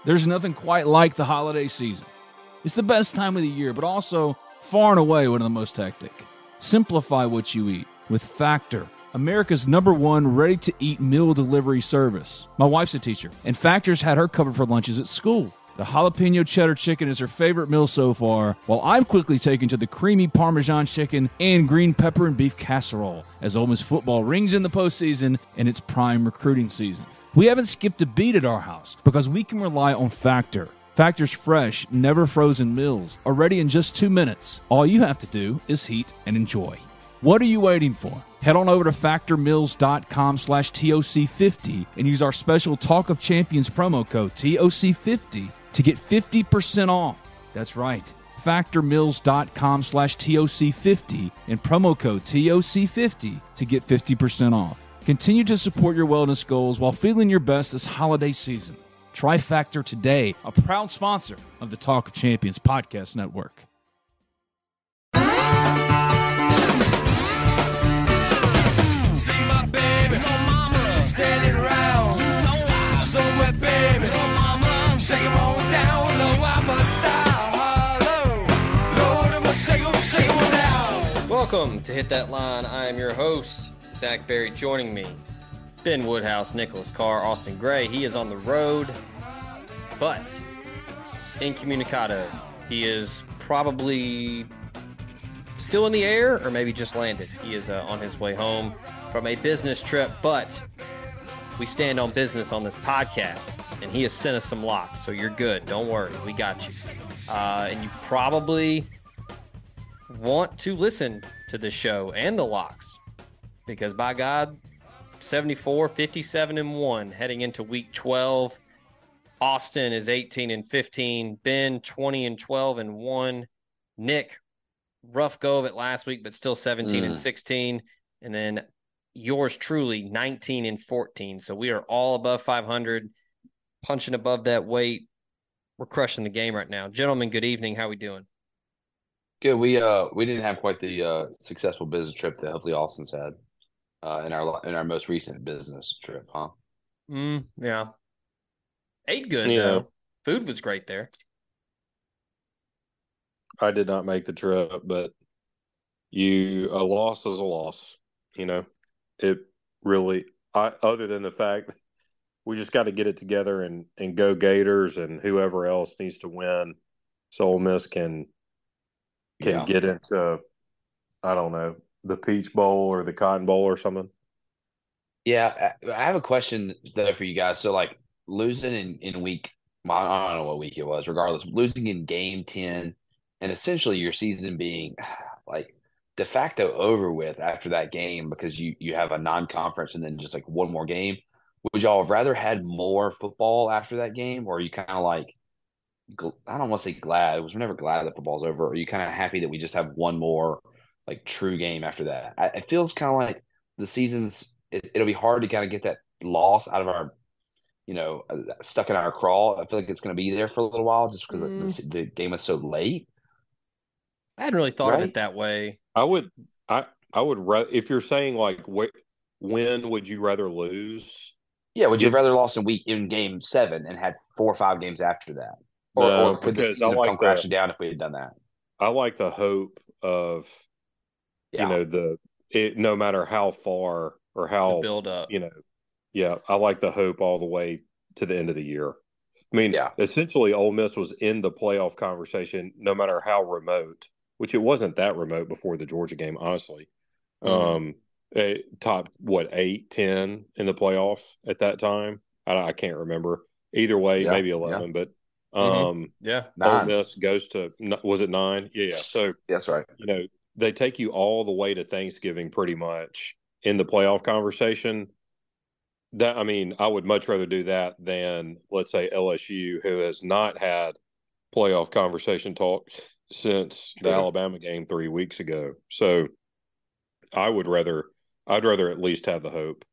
There's nothing quite like the holiday season. It's the best time of the year, but also far and away one of the most hectic. Simplify what you eat with Factor, America's #1 ready-to-eat meal delivery service. My wife's a teacher, and Factor's had her covered for lunches at school. The jalapeno cheddar chicken is her favorite meal so far, while I've quickly taken to the creamy Parmesan chicken and green pepper and beef casserole as Ole Miss football rings in the postseason and it's prime recruiting season. We haven't skipped a beat at our house because we can rely on Factor. Factor's fresh, never frozen meals are ready in just 2 minutes. All you have to do is heat and enjoy. What are you waiting for? Head on over to factormeals.com/TOC50 and use our special Talk of Champions promo code TOC50 to get 50% off. That's right. Factormeals.com/TOC50 and promo code TOC50 to get 50% off. Continue to support your wellness goals while feeling your best this holiday season. Try Factor today, a proud sponsor of the Talk of Champions podcast network. See my baby, oh mama, standing around. So wet, baby, oh mama, shake 'em on down. No, I'm a star. Lord, I'm a shake 'em down. Welcome to Hit That Line. I am your host, Zach Berry. Joining me, Ben Woodhouse, Nicholas Carr, Austin Gray. He is on the road, but incommunicado. He is probably still in the air or maybe just landed. He is on his way home from a business trip, but we stand on business on this podcast, and he has sent us some locks, so you're good. Don't worry. We got you. And you probably want to listen to the show and the locks because, by God, 74, 57-1 heading into week 12. Austin is 18-15. Ben 20-12-1. Nick, rough go of it last week, but still 17-16. And then yours truly 19-14. So we are all above 500, punching above that weight. We're crushing the game right now. Gentlemen, good evening. How we doing? Good. We didn't have quite the successful business trip that hopefully Austin's had. In our most recent business trip, huh? Yeah. Ate good, though. Food was great there. I did not make the trip, but a loss is a loss. You know, it really, other than the fact we just got to get it together and go Gators and whoever else needs to win so Ole Miss can get into, I don't know, the Peach Bowl or the Cotton Bowl or something? Yeah, I have a question though for you guys. So, like losing in week, I don't know what week it was. Regardless, losing in game 10, and essentially your season being like de facto over with after that game because you have a non-conference and then just like one more game. Would y'all have rather had more football after that game, or are you kind of like, I don't want to say glad. We're never glad that football's over. Or are you kind of happy that we just have one more like true game after that? It feels kind of like the season's. It'll be hard to kind of get that loss out of our, stuck in our crawl. I feel like it's going to be there for a little while just because the game was so late. I hadn't really thought of it that way. I would if you're saying like when would you rather lose? Yeah, would you rather lost in game 7 and had 4 or 5 games after that, or could this have come crashing down if we had done that? I like the hope of, no matter how far or how build up. I like the hope all the way to the end of the year. I mean, essentially, Ole Miss was in the playoff conversation, no matter how remote. Which it wasn't that remote before the Georgia game, honestly. Top 8, 10 in the playoffs at that time. I can't remember. Either way, maybe 11, but Ole Miss goes to, was it 9? Yeah. So that's right. They take you all the way to Thanksgiving pretty much in the playoff conversation. I would much rather do that than, let's say, LSU, who has not had playoff conversation talk since the Alabama game 3 weeks ago. So I'd rather at least have the hope.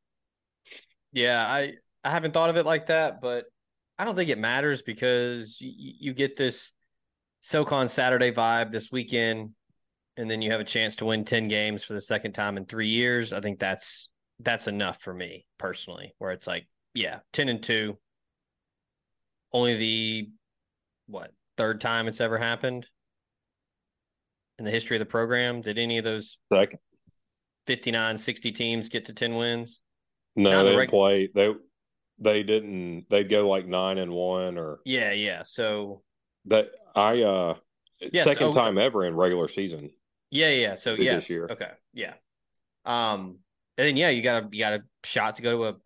Yeah, I haven't thought of it like that, but I don't think it matters because you get this SoCon Saturday vibe this weekend, and then you have a chance to win 10 games for the second time in 3 years. I think that's enough for me personally, where it's like, 10-2. only the third time it's ever happened in the history of the program. Did any of those Second. 59, 60 teams get to 10 wins? No, they didn't play. They didn't. They'd go like 9-1 or Yeah. So that second time ever in regular season. Yeah. So yes. This year. Okay. Yeah. And then you got a shot to go to a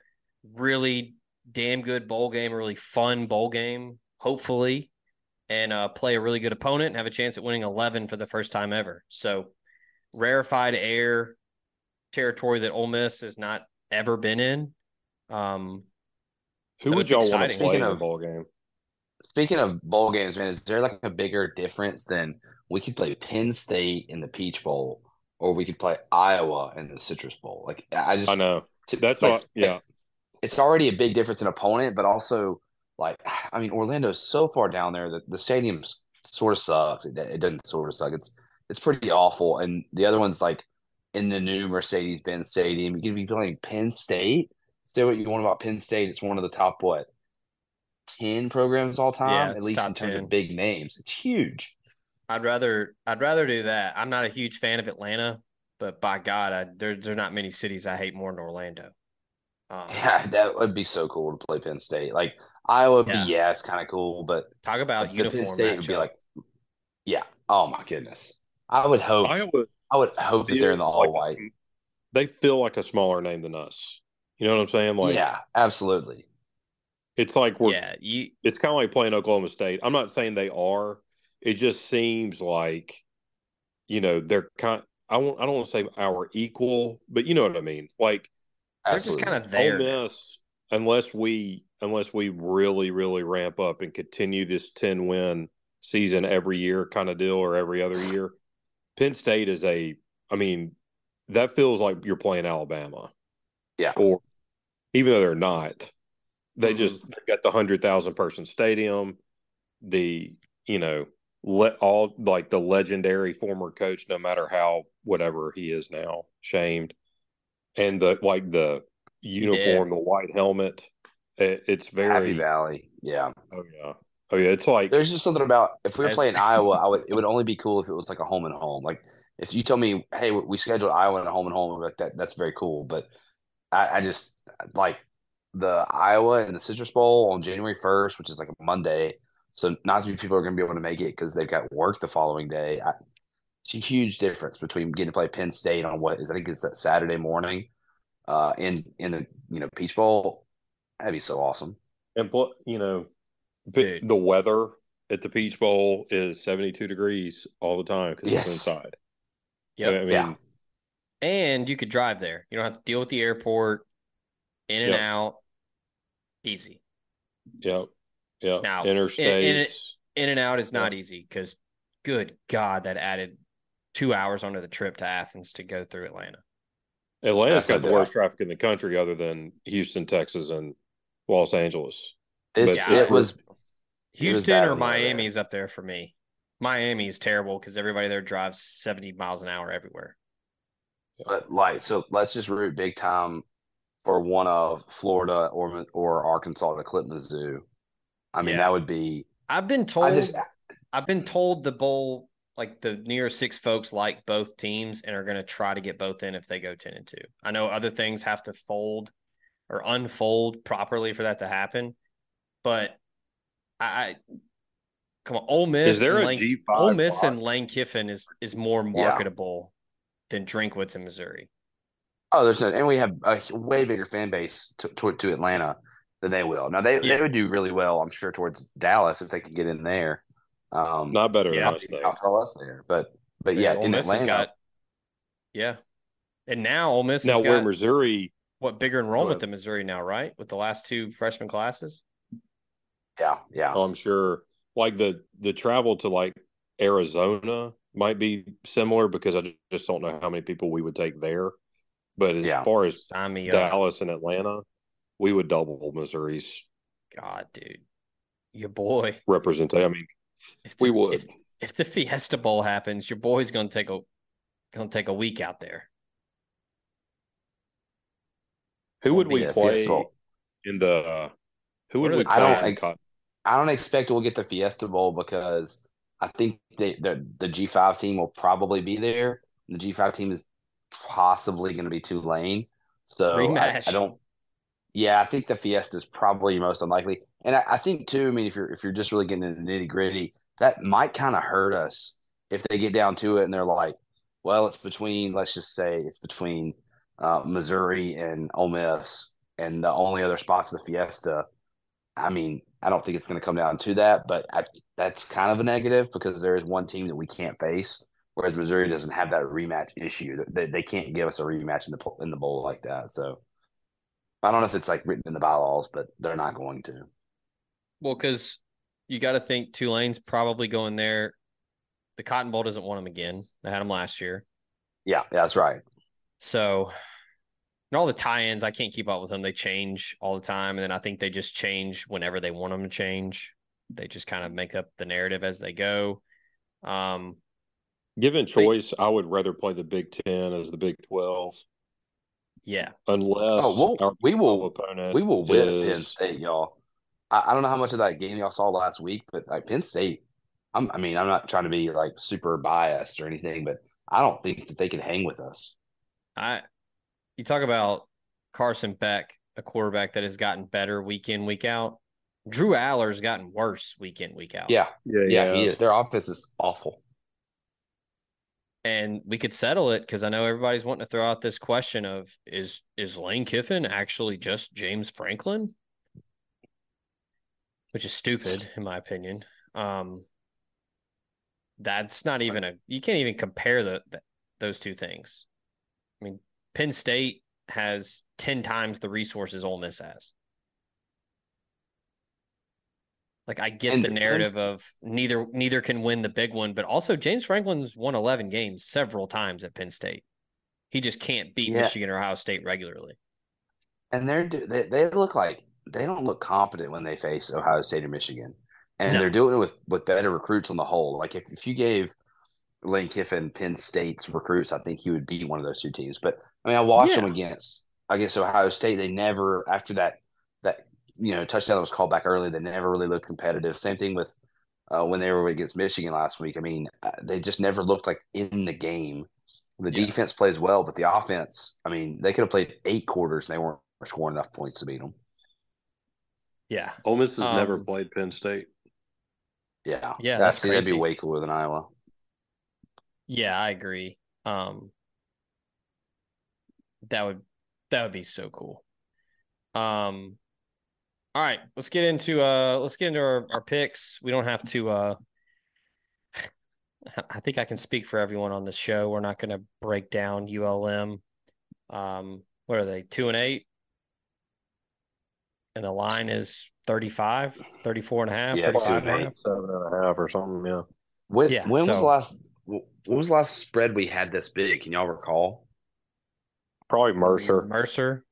really damn good bowl game, a really fun bowl game, hopefully, and play a really good opponent and have a chance at winning 11 for the first time ever. So rarefied air territory that Ole Miss has not ever been in. Who would y'all want to play in a bowl game? Speaking of bowl games, man, is there like a bigger difference than we could play Penn State in the Peach Bowl or we could play Iowa in the Citrus Bowl? Like I know. That's like, what, yeah. It's already a big difference in opponent, but also like, I mean, Orlando's so far down there that the stadium sort of sucks. It doesn't sort of suck. It's pretty awful. And the other one's like in the new Mercedes-Benz Stadium. You could be playing Penn State. Say what you want about Penn State. It's one of the top 10 programs all time, at least in terms 10. of big names. It's huge. I'd rather do that. I'm not a huge fan of Atlanta, but by God, there's not many cities I hate more than Orlando. Yeah, that would be so cool to play Penn State. Like Iowa would be, it's kind of cool, but talk about uniform Penn State matchup. would be like, oh my goodness. I would hope that they're in the all white. They feel like a smaller name than us. You know what I'm saying? Like, yeah, absolutely. It's like it's kind of like playing Oklahoma State. I'm not saying they are. It just seems like, they're I don't want to say our equal, but you know what I mean. Like they're just kind of there. Ole Miss, unless we really, really ramp up and continue this 10-win season every year kind of deal or every other year, Penn State is that feels like you're playing Alabama. Yeah. Or even though they're not, they've got the 100,000 person stadium, the the legendary former coach, no matter how whatever he is now, shamed, and the uniform, the white helmet. It's very Happy Valley. Yeah. Oh yeah. It's like there's just something about if we were playing Iowa, it would only be cool if it was like a home and home. Like if you told me, hey, we scheduled Iowa in a home and home, like that's very cool. But I just like the Iowa and the Citrus Bowl on January 1st, which is like a Monday. So not as many people are going to be able to make it because they've got work the following day. It's a huge difference between getting to play Penn State on I think it's that Saturday morning, in the Peach Bowl. That'd be so awesome. And the weather at the Peach Bowl is 72 degrees all the time because it's inside. Yeah, and you could drive there. You don't have to deal with the airport, in and out, easy. Yep. Yeah. Now, interstates. In and out is not easy because, good God, that added 2 hours onto the trip to Athens to go through Atlanta. Atlanta's got the worst traffic in the country other than Houston, Texas, and Los Angeles. It was Houston or Miami's up there for me. Miami is terrible because everybody there drives 70 miles an hour everywhere. But so let's just root big time for one of Florida or Arkansas to clip Mizzou. I mean, that would be. I've been told the bowl, like the NY6 folks, like both teams and are going to try to get both in if they go 10-2. I know other things have to fold or unfold properly for that to happen, but come on, Ole Miss. Is there a G5? Ole Miss and Lane Kiffin is more marketable than Drinkwitz in Missouri. Oh, and we have a way bigger fan base to Atlanta than they will. Now they would do really well, I'm sure, towards Dallas if they could get in there. Not better than us, outdraw us there, but yeah, Ole in Miss Atlanta, and now Ole Miss now where Missouri, bigger enrollment than Missouri now, right? With the last two freshman classes. Yeah. Oh, I'm sure. Like the travel to like Arizona might be similar because I just don't know how many people we would take there. But as far as Dallas and Atlanta, we would double Missouri's. God, dude, your boy represent. I mean, we would. If the Fiesta Bowl happens, your boy's gonna take a week out there. Who would we play in the? Who would we play? I don't expect we'll get the Fiesta Bowl because I think the G5 team will probably be there. The G5 team is possibly going to be Tulane. So I Rematch. don't. Yeah, I think the Fiesta is probably most unlikely, and I think too. I mean, if you're just really getting into the nitty gritty, that might kind of hurt us if they get down to it and they're like, well, it's between. Let's just say it's between Missouri and Ole Miss, and the only other spots the Fiesta. I mean, I don't think it's going to come down to that, but that's kind of a negative because there is one team that we can't face, whereas Missouri doesn't have that rematch issue. They can't give us a rematch in the bowl like that. So I don't know if it's like written in the bylaws, but they're not going to. Well, because you got to think Tulane's probably going there. The Cotton Bowl doesn't want them again. They had them last year. Yeah, that's right. So, and all the tie-ins, I can't keep up with them. They change all the time, and then I think they just change whenever they want them to change. They just kind of make up the narrative as they go. Given choice, I would rather play the Big Ten as the Big 12, Yeah. unless Oh, our we Big 12 will opponent we will whip Penn is. State, y'all. I don't know how much of that game y'all saw last week, but like Penn State, I mean, I'm not trying to be like super biased or anything, but I don't think that they can hang with us. You talk about Carson Beck, a quarterback that has gotten better week in, week out. Drew Aller's gotten worse week in, week out. Yeah, Yeah, yeah, he yeah. is. Their offense is awful. And we could settle it because I know everybody's wanting to throw out this question of is Lane Kiffin actually just James Franklin? Which is stupid, in my opinion. That's not even you can't even compare those two things. I mean, Penn State has 10 times the resources Ole Miss has. Like I get the And Penn, narrative of neither can win the big one, but also James Franklin's won 11 games several times at Penn State. He just can't beat yeah, Michigan or Ohio State regularly. and they look like they don't look competent when they face Ohio State or Michigan, and they're No. doing it with better recruits on the whole. Like if you gave Lane Kiffin Penn State's recruits, I think he would be one of those two teams. But I mean, I watched them Yeah. against Ohio State. They never after that touchdown that was called back early. They never really looked competitive. Same thing with when they were against Michigan last week. I mean, they just never looked like in the game. The Yeah. defense plays well, but the offense. I mean, they could have played 8 quarters and they weren't scoring enough points to beat them. Yeah. Ole Miss has never Um, played Penn State. Yeah, yeah, that's that'd be crazy. way cooler than Iowa. Yeah, I agree. That would be so cool. All right, let's get into our picks. We don't have to I think I can speak for everyone on this show. We're not going to break down ULM. What are they? 2-8? And the line is 35, 34 and a half, Yeah, two 35 and and a eight. half. 7.5 or something. Yeah. When Yeah, when was the so last when was the last spread we had this big? Can y'all recall? Probably Mercer. Mercer.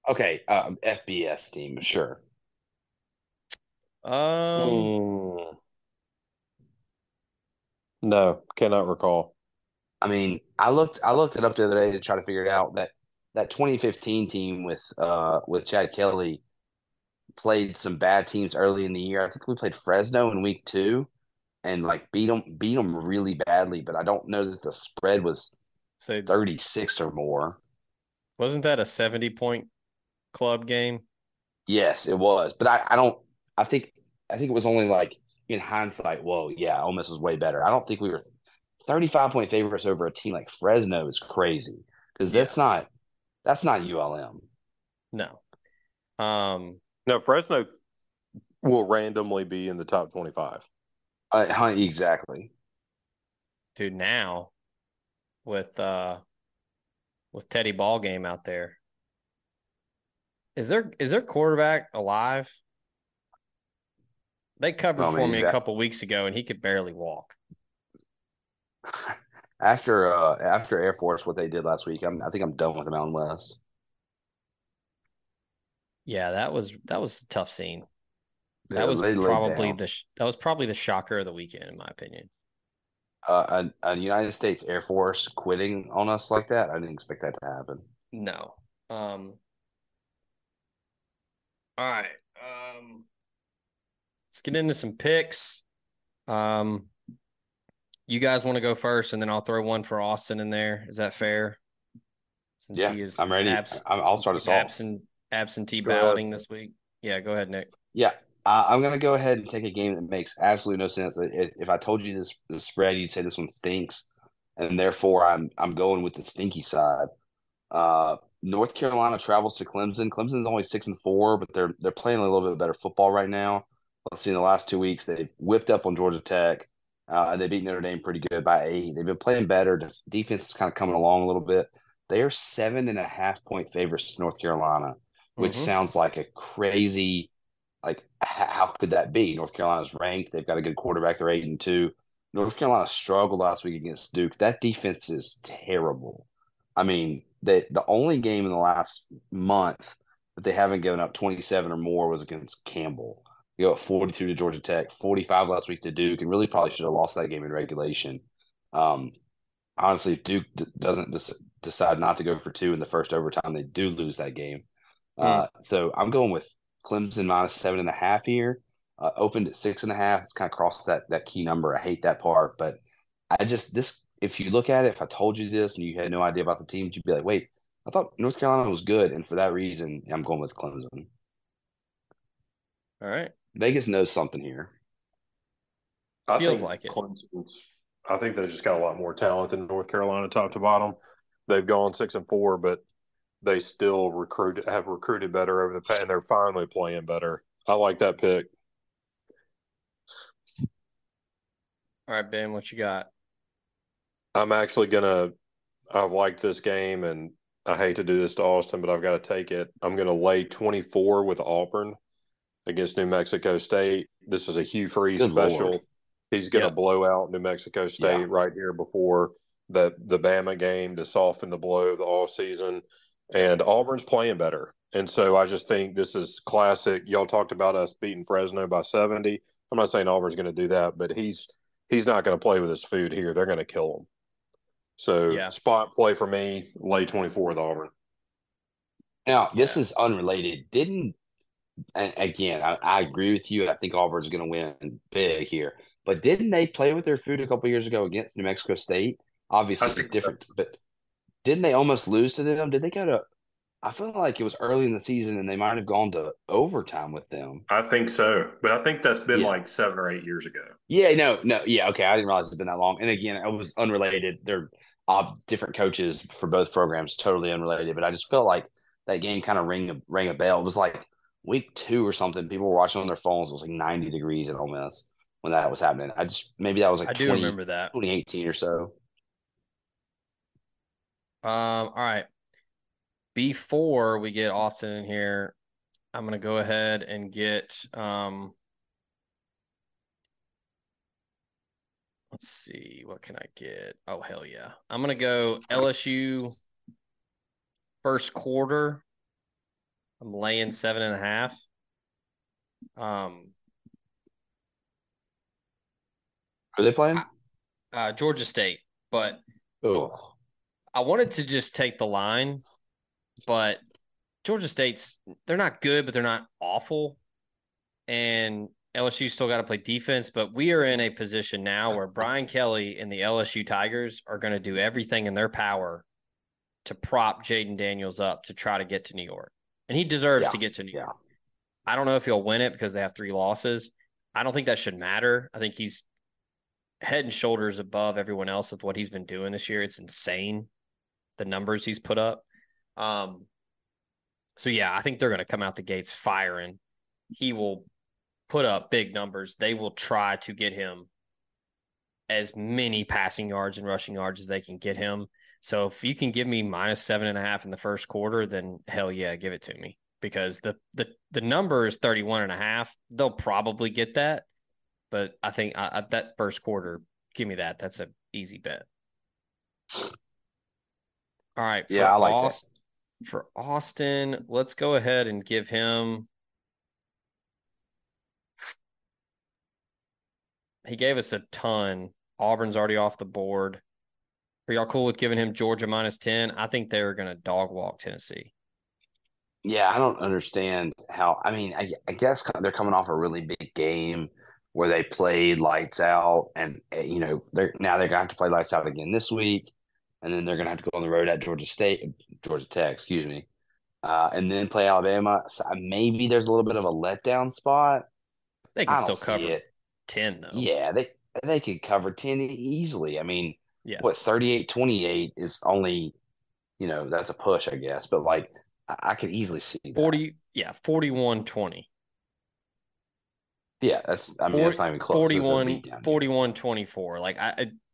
Okay, FBS team, sure. Um, Mm, no, cannot recall. I mean, I looked it up the other day to try to figure it out. That 2015 team with Chad Kelly played some bad teams early in the year. I think we played Fresno in week 2 and like beat them really badly. But I don't know that the spread was so 36 or more. wasn't that a 70-point club game? Yes, it was. But I don't. I think I think it was only like in hindsight. Whoa, yeah, Ole Miss was way better. I don't think we were 35-point favorites over a team like Fresno is crazy because Yeah, that's not ULM. no. Um, No, Fresno will randomly be in the top 25. Exactly. dude, now with Teddy Ball game out there, is their quarterback alive? They covered Oh man, for he's me a back. couple weeks ago, and he could barely walk. After Air Force, what they did last week, I think I'm done with the Mountain West. Yeah, that was a tough scene. That Yeah, was they laid probably down. the shocker of the weekend, in my opinion. A United States Air Force quitting on us like that, I didn't expect that to happen. No. All right. let's get into some picks. You guys want to go first, and then I'll throw one for Austin in there. Is that fair? Since Yeah, he is I'm ready. I'll start us off. Absentee Go ahead. balloting this week. Yeah, go ahead, Nick. Yeah, I'm going to go ahead and take a game that makes absolutely no sense. If I told you the spread, you'd say this one stinks, and therefore I'm going with the stinky side. North Carolina travels to Clemson. Clemson's only 6-4, but they're playing a little bit better football right now. Let's see, in the last 2 weeks, they've whipped up on Georgia Tech, and they beat Notre Dame pretty good by 8. They've been playing better. Defense is kind of coming along a little bit. They are 7.5-point favorites to North Carolina, which sounds like a crazy. Like, how could that be? North Carolina's ranked. They've got a good quarterback. They're 8-2. North Carolina struggled last week against Duke. That defense is terrible. I mean, the only game in the last month that they haven't given up 27 or more was against Campbell. You go at 42 to Georgia Tech, 45 last week to Duke, and really probably should have lost that game in regulation. Honestly, if Duke doesn't decide not to go for 2 in the first overtime, they do lose that game. So I'm going with Clemson minus 7.5 here. Opened at 6.5. It's kind of crossed that key number. I hate that part, but if you look at it, if I told you this and you had no idea about the teams, you'd be like, wait, I thought North Carolina was good, and for that reason, I'm going with Clemson. All right. Vegas knows something here. Feels like it. I think they just got a lot more talent than North Carolina, top to bottom. They've gone 6-4, but they still have recruited better over the past, and they're finally playing better. I like that pick. All right, Ben, what you got? I'm actually I've liked this game, and I hate to do this to Austin, but I've got to take it. I'm going to lay 24 with Auburn against New Mexico State. This is a Hugh Freeze special. Lord. He's going to blow out New Mexico State right here before the Bama game to soften the blow of the all season. And Auburn's playing better. And so I just think this is classic. Y'all talked about us beating Fresno by 70. I'm not saying Auburn's going to do that, but he's not going to play with his food here. They're going to kill him. So spot play for me, lay 24 with Auburn. Now, this is unrelated. And again, I agree with you. I think Auburn's going to win big here. But didn't they play with their food a couple years ago against New Mexico State? Obviously different, but didn't they almost lose to them? Did they go to – I feel like it was early in the season and they might have gone to overtime with them. I think so. But I think that's been like 7 or 8 years ago. Yeah, no. Yeah, okay. I didn't realize it's been that long. And again, it was unrelated. They're different coaches for both programs, totally unrelated. But I just felt like that game kind of rang a bell. It was like week 2 or something. People were watching on their phones. It was like 90 degrees at Ole Miss when that was happening. Maybe that was like I do remember that 2018 or so. All right. Before we get Austin in here, I'm going to go ahead and get let's see, what can I get? Oh, hell yeah. I'm going to go LSU first quarter. I'm laying 7.5. Are they playing? Georgia State, but I wanted to just take the line, but Georgia State's they're not good, but they're not awful. And LSU still got to play defense, but we are in a position now where Brian Kelly and the LSU Tigers are going to do everything in their power to prop Jaden Daniels up to try to get to New York. And he deserves to get to New York. I don't know if he'll win it because they have 3 losses. I don't think that should matter. I think he's head and shoulders above everyone else with what he's been doing this year. It's insane, the numbers he's put up. So, yeah, I think they're going to come out the gates firing. He will put up big numbers. They will try to get him as many passing yards and rushing yards as they can get him. So if you can give me minus 7.5 in the first quarter, then hell yeah, give it to me. Because the number is 31.5. They'll probably get that. But I think that first quarter, give me that. That's an easy bet. All right. I like that. For Austin, let's go ahead and give him. He gave us a ton. Auburn's already off the board. Are y'all cool with giving him Georgia minus 10? I think they're going to dog walk Tennessee. Yeah, I don't understand how. I mean, I guess they're coming off a really big game where they played lights out, and they're gonna have to play lights out again this week, and then they're gonna have to go on the road at Georgia Tech, excuse me, and then play Alabama. So maybe there's a little bit of a letdown spot. They can I still don't see cover it. 10, though. Yeah, they could cover 10 easily. I mean, Yeah. what 38-28 is only, that's a push, I guess, but like I could easily see that. 41-20. Yeah, that's not even close. It's a 41, beatdown game. 41-24. Like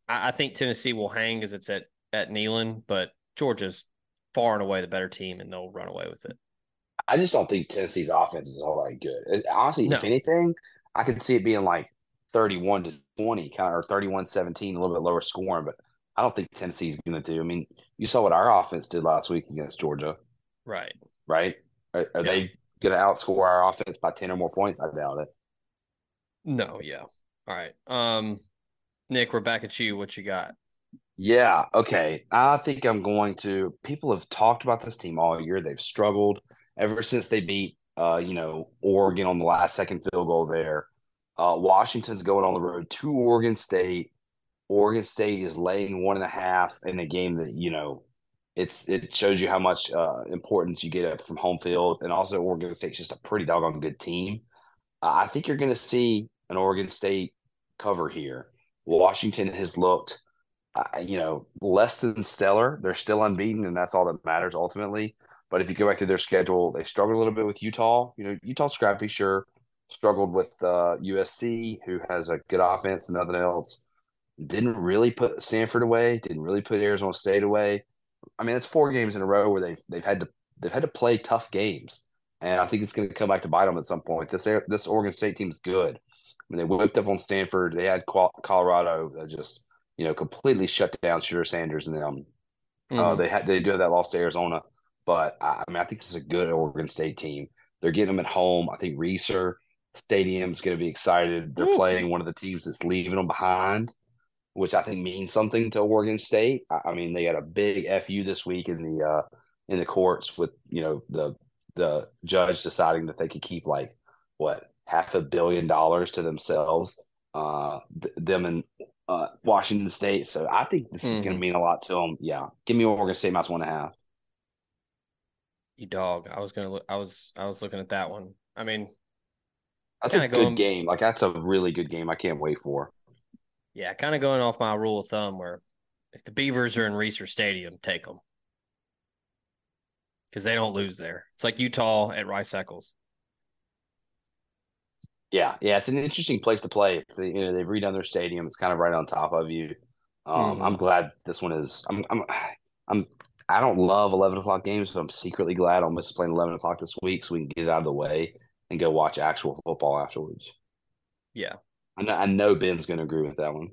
I think Tennessee will hang as it's at Neyland, but Georgia's far and away the better team, and they'll run away with it. I just don't think Tennessee's offense is all that good. Honestly, if No. anything, I could see it being like 31-20, kind of, or 31-17, a little bit lower scoring, but I don't think Tennessee's going to do. I mean, you saw what our offense did last week against Georgia, Right. right? Are Yeah. they going to outscore our offense by 10 or more points? I doubt it. No, yeah. All right. Nick, we're back at you. What you got? Yeah, okay. I think I'm going to. People have talked about this team all year. They've struggled ever since they beat, Oregon on the last second field goal there. Washington's going on the road to Oregon State. Oregon State is laying 1.5 in a game that, it shows you how much importance you get from home field. And also, Oregon State's just a pretty doggone good team. I think you're going to see an Oregon State cover here. Washington has looked less than stellar. They're still unbeaten, and that's all that matters ultimately. But if you go back to their schedule, they struggled a little bit with Utah. Utah scrappy, sure. Struggled with USC, who has a good offense and nothing else. Didn't really put Stanford away. Didn't really put Arizona State away. I mean, it's 4 games in a row where they've had to play tough games, and I think it's going to come back to bite them at some point. This Oregon State team is good. I mean, they whipped up on Stanford. They had Colorado that just completely shut down Shooter Sanders and them. They do have that loss to Arizona, but I mean, I think this is a good Oregon State team. They're getting them at home. I think Reser Stadium is going to be excited. They're playing one of the teams that's leaving them behind, which I think means something to Oregon State. I mean, they got a big FU this week in the courts with the judge deciding that they could keep like what $500 million to themselves, them and Washington State. So I think this is going to mean a lot to them. Yeah, give me Oregon State -1.5. You dog. I was looking at that one. I mean, that's a good game. Like that's a really good game. I can't wait for. Yeah, kind of going off my rule of thumb where if the Beavers are in Reser Stadium, take them. Because they don't lose there. It's like Utah at Rice Eccles. Yeah, it's an interesting place to play. They've redone their stadium. It's kind of right on top of you. I'm glad this one is. I don't love 11 o'clock games, but I'm secretly glad Ole Miss is playing 11 o'clock this week, so we can get it out of the way and go watch actual football afterwards. Yeah, I know Ben's going to agree with that one.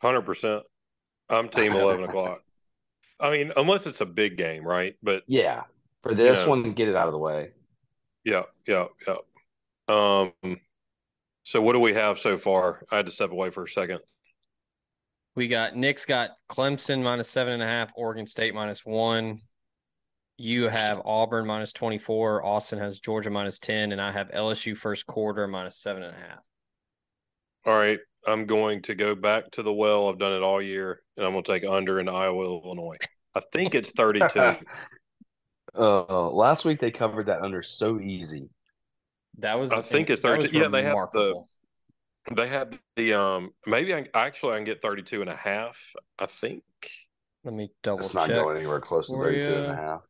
100%. I'm team 11 o'clock. I mean, unless it's a big game, right? But yeah, for this one, get it out of the way. Yeah. So what do we have so far? I had to step away for a second. Nick's got Clemson -7.5, Oregon State -1. You have Auburn -24. Austin has Georgia -10, and I have LSU first quarter -7.5. All right, I'm going to go back to the well. I've done it all year, and I'm going to take under in Iowa, Illinois. I think it's 32. Last week they covered that under so easy. I think it's 32. Yeah, they had the maybe I can get 32.5, I think. Let me double check. It's not going anywhere close to 32.5.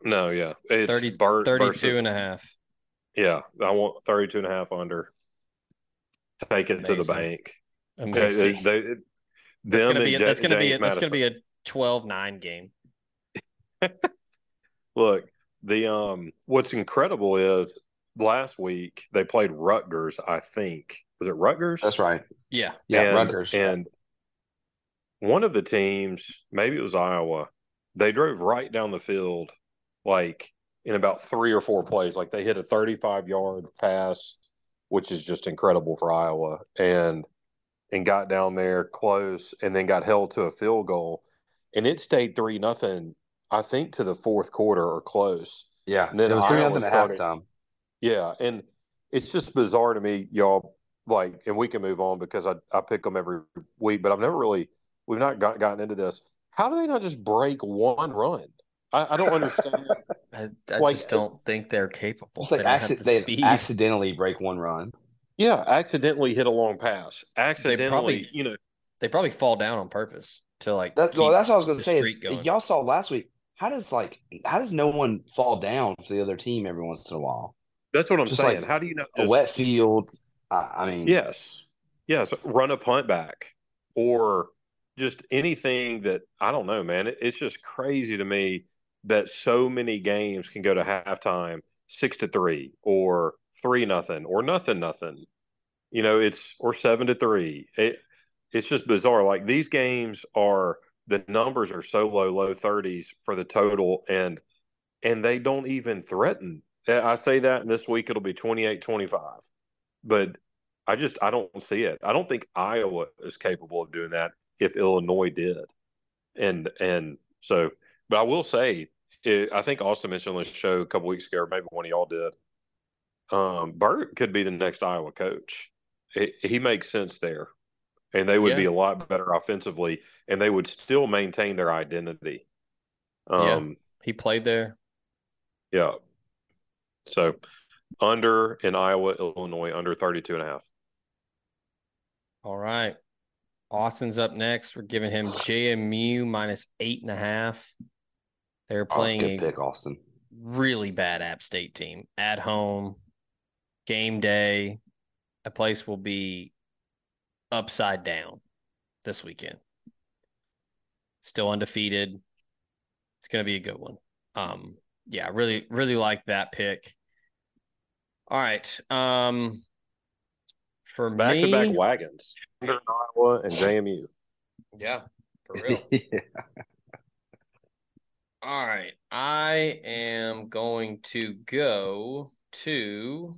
No, yeah. It's 32.5. Yeah, I want 32.5 under. Take it to the bank. Amazing. That's gonna be a 12-9 game. Look, what's incredible is last week they played Rutgers, I think. Was it Rutgers? That's right. Yeah, Rutgers. And one of the teams, maybe it was Iowa, they drove right down the field like in about 3 or 4 plays. Like they hit a 35-yard pass, which is just incredible for Iowa, and got down there close and then got held to a field goal. And it stayed 3-0, I think, to the fourth quarter or close. Yeah, And then it was 3-0 Iowa at started. halftime. Yeah, and it's just bizarre to me, y'all. Like, and we can move on because I pick them every week, but we've not gotten into this. How do they not just break one run? I don't understand. I Like, just don't think they're capable. Just like They don't have the they speed. accidentally break one run. yeah, accidentally hit a long pass. They Accidentally, probably fall down on purpose to like That's keep what I was going the to say. Is streak going. y'all saw last week? How does no one fall down for the other team every once in a while? that's what I'm Just saying. like How do you not a just wet field. I mean, yes, yes, run a punt back or just anything that I don't know, man. It's just crazy to me that so many games can go to halftime 6-3 or 3-0 or nothing. It's or 7-3. It's just bizarre. Like these games are the numbers are so low 30s for the total, and they don't even threaten. I say that, and this week it'll be 28-25. But I don't see it. I don't think Iowa is capable of doing that if Illinois did. And so, but I will say, I think Austin mentioned on the show a couple weeks ago, or maybe one of y'all did. Burt could be the next Iowa coach. He makes sense there, and they would be Yeah. a lot better offensively, and they would still maintain their identity. Yeah. He played there. Yeah. So under in Iowa, Illinois, under 32.5. All right. Austin's up next. We're giving him JMU -8.5. They're playing good a pick, Austin. really bad App State team at home. Game day. A place will be upside down this weekend. Still undefeated. It's going to be a good one. Yeah, really, really like that pick. All right. For Back-to-back me, wagons under Iowa and JMU. yeah, for real. Yeah. All right. I am going to go to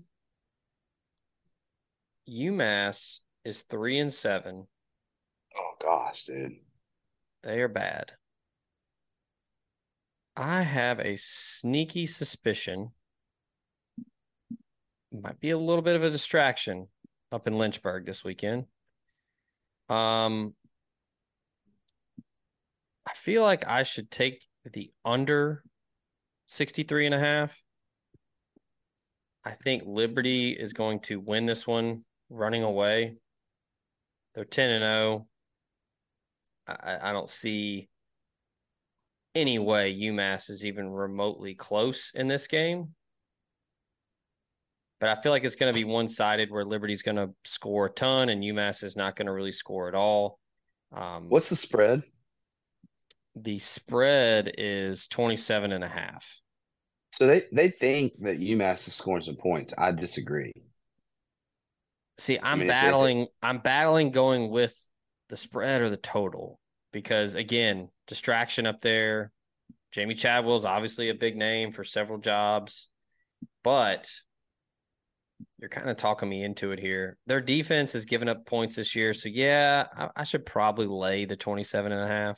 UMass is 3-7. Oh gosh, dude. They are bad. I have a sneaky suspicion. Might be a little bit of a distraction up in Lynchburg this weekend. I feel like I should take the under 63.5. I think Liberty is going to win this one running away. They're 10-0. I don't see any way UMass is even remotely close in this game. But I feel like it's going to be one-sided where Liberty's going to score a ton and UMass is not going to really score at all. What's the spread? The spread is 27.5. So they think that UMass is scoring some points. I disagree. See, I'm mean, battling going with the spread or the total because again, distraction up there. Jamie Chadwell's obviously a big name for several jobs, but you're kind of talking me into it here. Their defense has given up points this year, so yeah, I should probably lay the 27.5.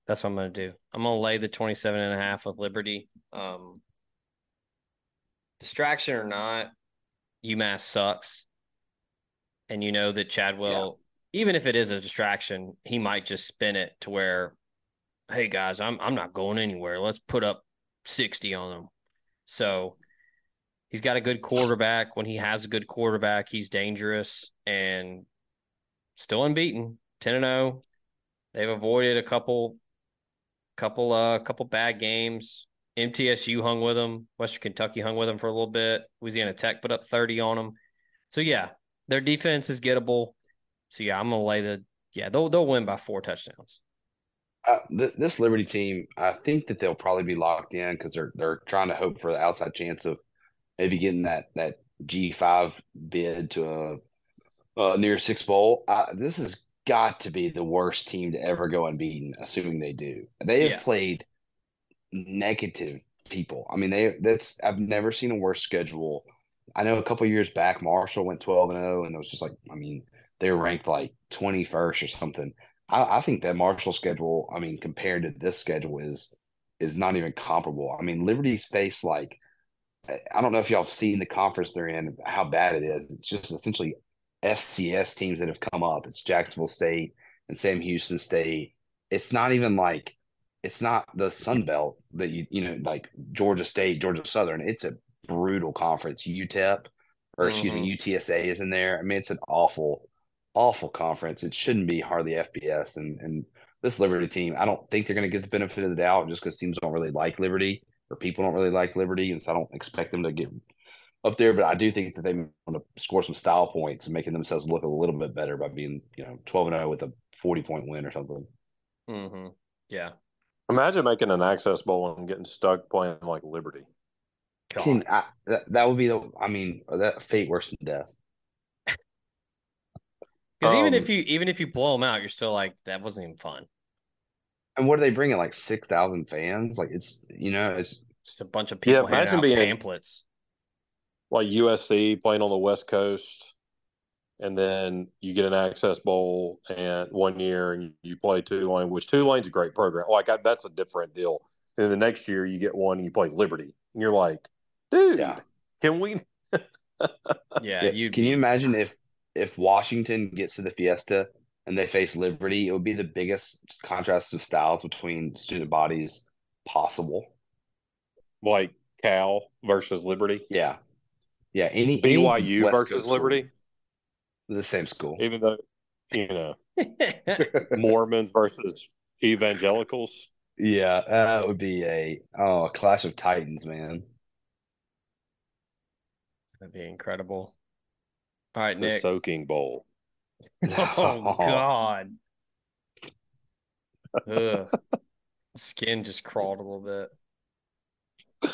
That's what I'm going to do. I'm going to lay the 27.5 with Liberty. Distraction or not, UMass sucks. And you know that Chadwell, even if it is a distraction, he might just spin it to where, hey guys, I'm not going anywhere. Let's put up 60 on them. So he's got a good quarterback. When he has a good quarterback, he's dangerous and still unbeaten, 10-0. They've avoided a couple bad games. MTSU hung with them. Western Kentucky hung with them for a little bit. Louisiana Tech put up 30 on them. So yeah, their defense is gettable. So yeah, I'm gonna lay they'll win by 4 touchdowns. This Liberty team, I think that they'll probably be locked in because they're trying to hope for the outside chance of maybe getting that G5 bid to a near 6 bowl. This has got to be the worst team to ever go unbeaten, assuming they do. They have played negative people. I mean, I've never seen a worse schedule. I know a couple years back, Marshall went 12-0, and it was just like, I mean, they were ranked like 21st or something. I think that Marshall schedule, I mean, compared to this schedule is is not even comparable. I mean, Liberty's faced like I don't know if y'all have seen the conference they're in, how bad it is. It's just essentially FCS teams that have come up. It's Jacksonville State and Sam Houston State. It's not even like it's not the Sun Belt that like Georgia State, Georgia Southern. It's a brutal conference. UTEP or excuse Mhm. me, UTSA is in there. I mean, it's an awful, awful conference. It shouldn't be hardly FBS. And this Liberty team, I don't think they're going to get the benefit of the doubt just because teams don't really like Liberty or people don't really like Liberty, and so I don't expect them to get up there. But I do think that they want to score some style points and making themselves look a little bit better by being 12-0 with a 40-point win or something. Mm-hmm. Yeah. Imagine making an Access Bowl and getting stuck playing like Liberty. That would be that fate worse than death. Because even if you blow them out, you're still like, that wasn't even fun. And what are they bringing? Like 6,000 fans? Like it's Just a bunch of people handing imagine out being pamphlets. like USC playing on the West Coast, and then you get an Access Bowl and 1 year and you play Tulane, which Tulane's a great program. That's a different deal. And the next year you get one and you play Liberty, and you're like, dude, can we? Yeah. Can you imagine if Washington gets to the Fiesta and they face Liberty? It would be the biggest contrast of styles between student bodies possible. Like Cal versus Liberty. Yeah. Any BYU West versus Coast Liberty. School, the same school. Even though, Mormons versus evangelicals. Yeah, that would be a clash of titans, man. That'd be incredible. All right, The Nick. Soaking Bowl. Oh, God. Ugh. Skin just crawled a little bit.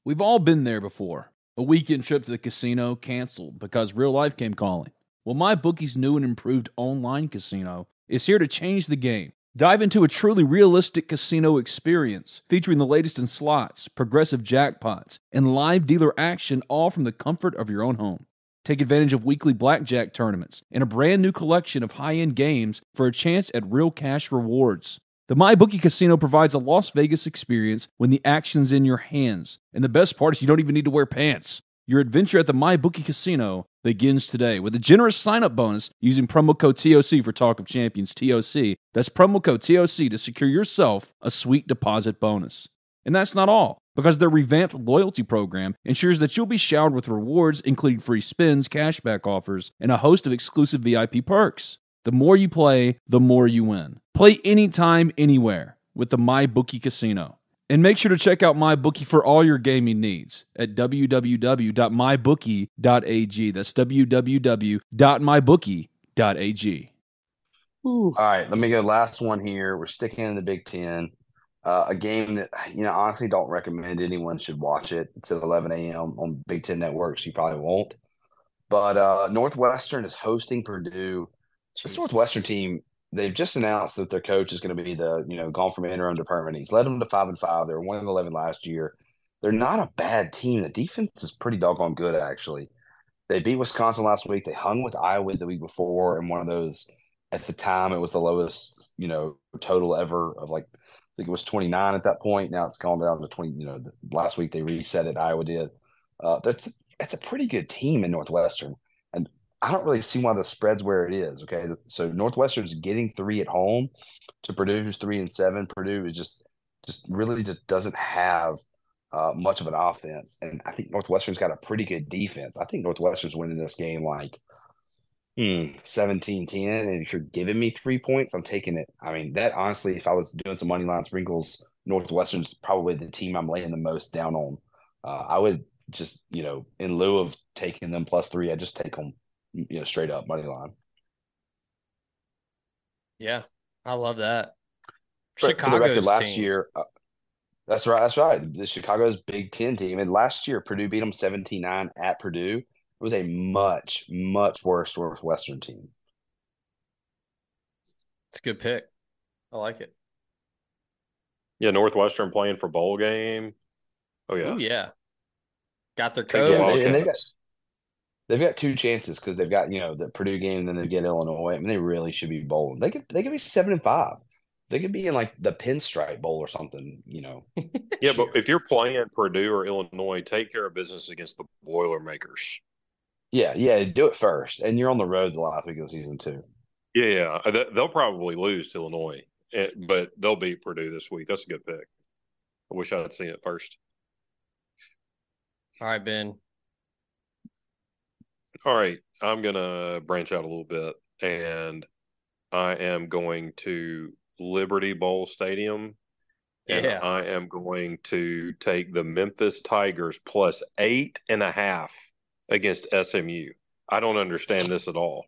We've all been there before. A weekend trip to the casino canceled because real life came calling. Well, MyBookie's new and improved online casino is here to change the game. Dive into a truly realistic casino experience featuring the latest in slots, progressive jackpots, and live dealer action, all from the comfort of your own home. Take advantage of weekly blackjack tournaments and a brand new collection of high-end games for a chance at real cash rewards. The MyBookie Casino provides a Las Vegas experience when the action's in your hands. And the best part is you don't even need to wear pants. Your adventure at the MyBookie Casino begins today with a generous sign-up bonus using promo code TOC for Talk of Champions, TOC. That's promo code TOC to secure yourself a sweet deposit bonus. And that's not all, because their revamped loyalty program ensures that you'll be showered with rewards, including free spins, cashback offers, and a host of exclusive VIP perks. The more you play, the more you win. Play anytime, anywhere with the MyBookie Casino. And make sure to check out MyBookie for all your gaming needs at www.mybookie.ag. That's www.mybookie.ag. All right, let me go last one here. We're sticking in the Big Ten. A game that, honestly don't recommend anyone should watch it. It's at 11 a.m. on Big Ten Network, so you probably won't. But Northwestern is hosting Purdue. This Northwestern team, they've just announced that their coach is going to be gone from interim to permanent. He's led them to 5-5. They were 1-11 last year. They're not a bad team. The defense is pretty doggone good, actually. They beat Wisconsin last week. They hung with Iowa the week before in one of those. At the time, it was the lowest, total ever of I think it was 29 at that point. Now it's gone down to 20. Last week they reset it. Iowa did. That's a pretty good team in Northwestern, and I don't really see why the spread's where it is. Okay, so Northwestern's getting 3 at home to Purdue, who's 3-7. Purdue is just really doesn't have much of an offense, and I think Northwestern's got a pretty good defense. I think Northwestern's winning this game 17-10, and if you're giving me 3 points, I'm taking it. I mean, that honestly, if I was doing some money line sprinkles, Northwestern's probably the team I'm laying the most down on. I would just, in lieu of taking them +3, I just take them, straight up money line. Yeah, I love that. For the record, last team. year, that's right. The Chicago's Big Ten team, and last year Purdue beat them 17-9 at Purdue. It was a much, much worse Northwestern team. It's a good pick. I like it. Yeah, Northwestern playing for bowl game. Oh, yeah. Oh, yeah. Got their Yeah, coach. and they've got 2 chances because they've got, the Purdue game, and then they get Illinois. I mean, they really should be bowling. They could be 7-5. They could be in like the Pinstripe Bowl or something, Yeah, this but year. if you're playing Purdue or Illinois, take care of business against the Boilermakers. Yeah, do it first. And you're on the road the last week of the season too. Yeah, they'll probably lose to Illinois, but they'll beat Purdue this week. That's a good pick. I wish I had seen it first. All right, Ben. All right, I'm gonna branch out a little bit, and I am going to Liberty Bowl Stadium, and Yeah. I am going to take the Memphis Tigers plus 8.5 against SMU. I don't understand this at all.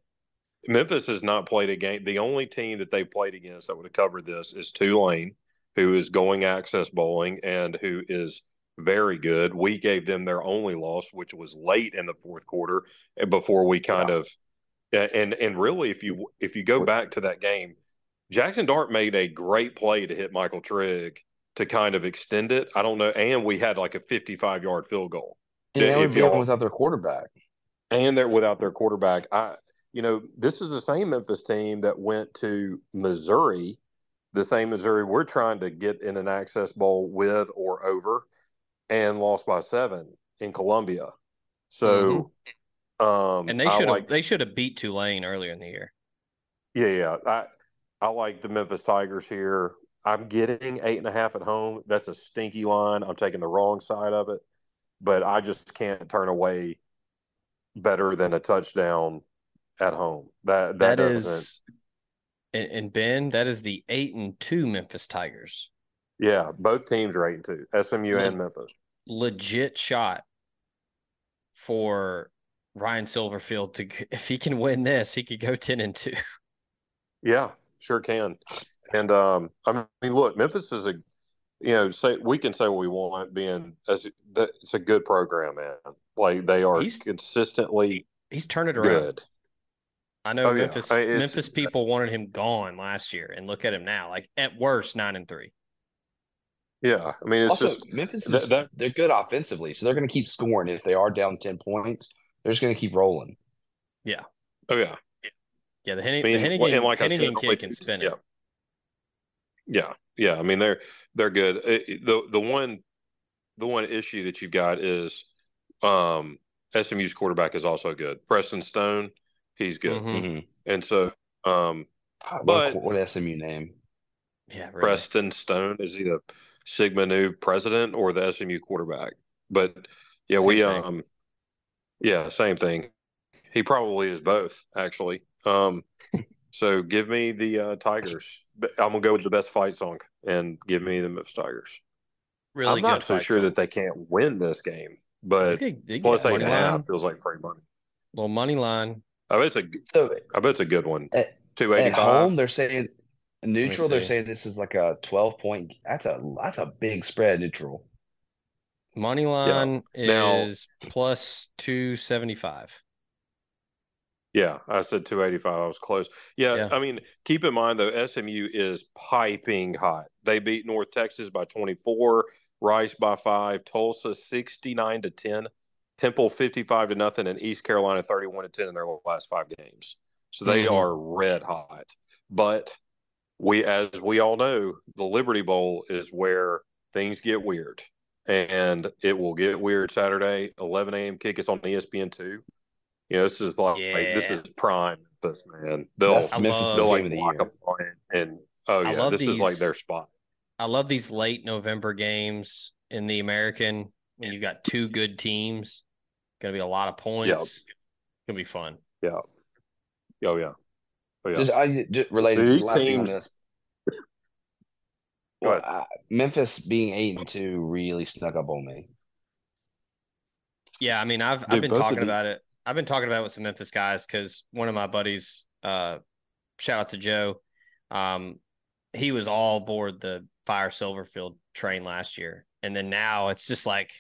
Memphis has not played a game. The only team that they've played against that would have covered this is Tulane, who is going access bowling and who is very good. We gave them their only loss, which was late in the fourth quarter, before we kind of and really, if you go back to that game, Jackson Dart made a great play to hit Michael Trigg to kind of extend it. I don't know, and we had like a 55-yard field goal. And they were If beating y'all without their quarterback. and they're without their quarterback. This is the same Memphis team that went to Missouri, the same Missouri we're trying to get in an access bowl with or over, and lost by 7 in Columbia. So, And they should have beat Tulane earlier in the year. Yeah. I like the Memphis Tigers here. I'm getting 8.5 at home. That's a stinky line. I'm taking the wrong side of it, but I just can't turn away better than a touchdown at home. That doesn't. Is, and Ben, that is the 8-2 Memphis Tigers. Yeah, both teams are 8-2, SMU and Memphis. Legit shot for Ryan Silverfield to, if he can win this, he could go 10-2. Yeah, sure can. And I mean, look, Memphis is we can say what we want, it's a good program, man. Like they are consistently. He's turned it around. Good. I know Memphis people wanted him gone last year, and look at him now. Like at worst, 9-3. Yeah, I mean, it's also just Memphis they're good offensively, so they're going to keep scoring. If they are down 10 points, they're just going to keep rolling. Yeah. Oh yeah. Yeah, the Hennigan kid can spin it. Yeah. I mean, they're good. The one issue that you've got is SMU's quarterback is also good. Preston Stone, he's good, and so what SMU name? Yeah, really. Preston Stone, is he the Sigma Nu president or the SMU quarterback? But yeah, same thing. He probably is both, actually. So give me the Tigers. I'm gonna go with the best fight song and give me the Memphis Tigers. Really, I'm not so sure that they can't win this game, but plus 8.5 feels like free money. Little money line. I bet it's a good one. 285. At home, they're saying neutral. They're saying this is like a 12-point. That's a big spread neutral. Money line is plus 275. Yeah, I said 285. I was close. Yeah, I mean, keep in mind, though, SMU is piping hot. They beat North Texas by 24, Rice by 5, Tulsa 69-10, Temple 55-0, and East Carolina 31-10 in their last 5 games. So they are red hot. But as we all know, the Liberty Bowl is where things get weird. And it will get weird Saturday, 11 a.m. kick. It's on ESPN2. This is this is prime Memphis, man. They'll like block a point, and this is like their spot. I love these late November games in the American when you've got 2 good teams. Going to be a lot of points. It's going to be fun. Yeah. Oh yeah. Just related to the last thing on this. Memphis being 8-2 really snuck up on me. Yeah, I mean, I've been talking about it. I've been talking about it with some Memphis guys because one of my buddies, shout out to Joe, he was all aboard the Fire Silverfield train last year, and then now it's just like,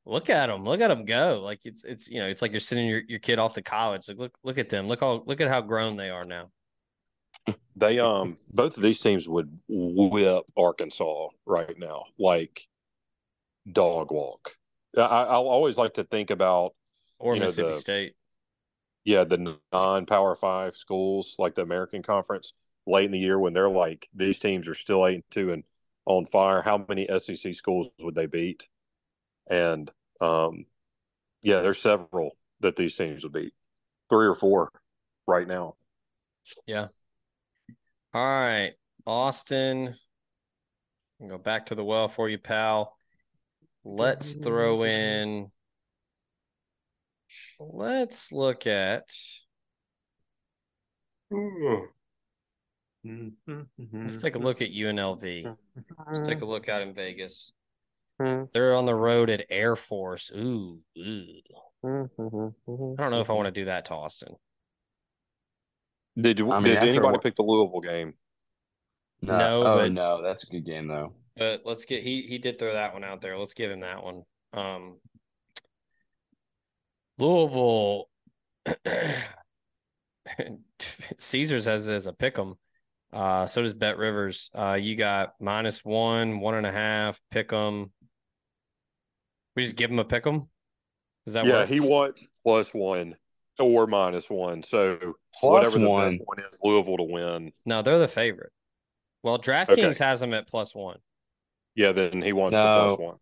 look at them go! Like it's like you're sending your kid off to college. Like look at them, look at how grown they are now. They both of these teams would whip Arkansas right now, like dog walk. I'll always like to think about. Or Mississippi State. Yeah, the non-Power 5 schools, like the American Conference. late in the year when they're like these teams are still 8-2 and on fire. How many SEC schools would they beat? And yeah, there's several that these teams would beat, 3 or 4 right now. Yeah. All right, Austin. I'll go back to the well for you, pal. Let's throw in. Let's look at. Let's take a look at UNLV. Let's take a look out in Vegas. They're on the road at Air Force. Ooh. I don't know if I want to do that to Austin. Did anybody pick the Louisville game? No, but no, that's a good game though. But let's get he did throw that one out there. Let's give him that one. Louisville Caesars has it as a pick 'em. So does Bet Rivers. You got -1, 1.5, pick 'em. We just give him a pick 'em. Does that work? He wants +1 or -1. So Plus whatever the one. best one is, Louisville to win. No, they're the favorite. Well, DraftKings has them at +1. Yeah, then he wants the +1.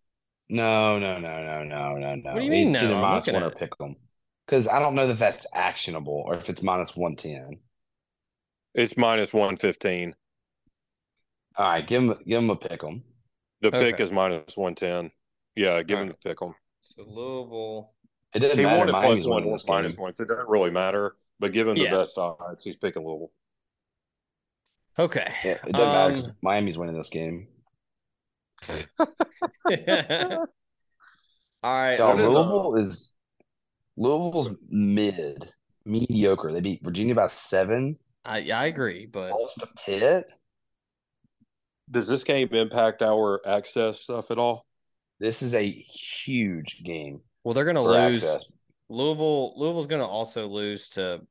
No. What do you mean? It's either I'm -1 looking or at it. pick 'em. Because I don't know that that's actionable or if it's -110. It's -115. All right, give him a pick 'em. The pick Okay. is -110. Yeah, give All him right. the pick 'em. So Louisville. It doesn't He matter. wanted Miami's +1 winning or this game. -1, so it doesn't really matter. But give him the best odds. He's picking Louisville. Okay. It doesn't matter because Miami's winning this game. All right. Dog, Louisville's mediocre. They beat Virginia by 7. I agree, but Lost to Pitt. Does this game impact our access stuff at all? This is a huge game. well, they're going to for lose. access. Louisville's going to also lose to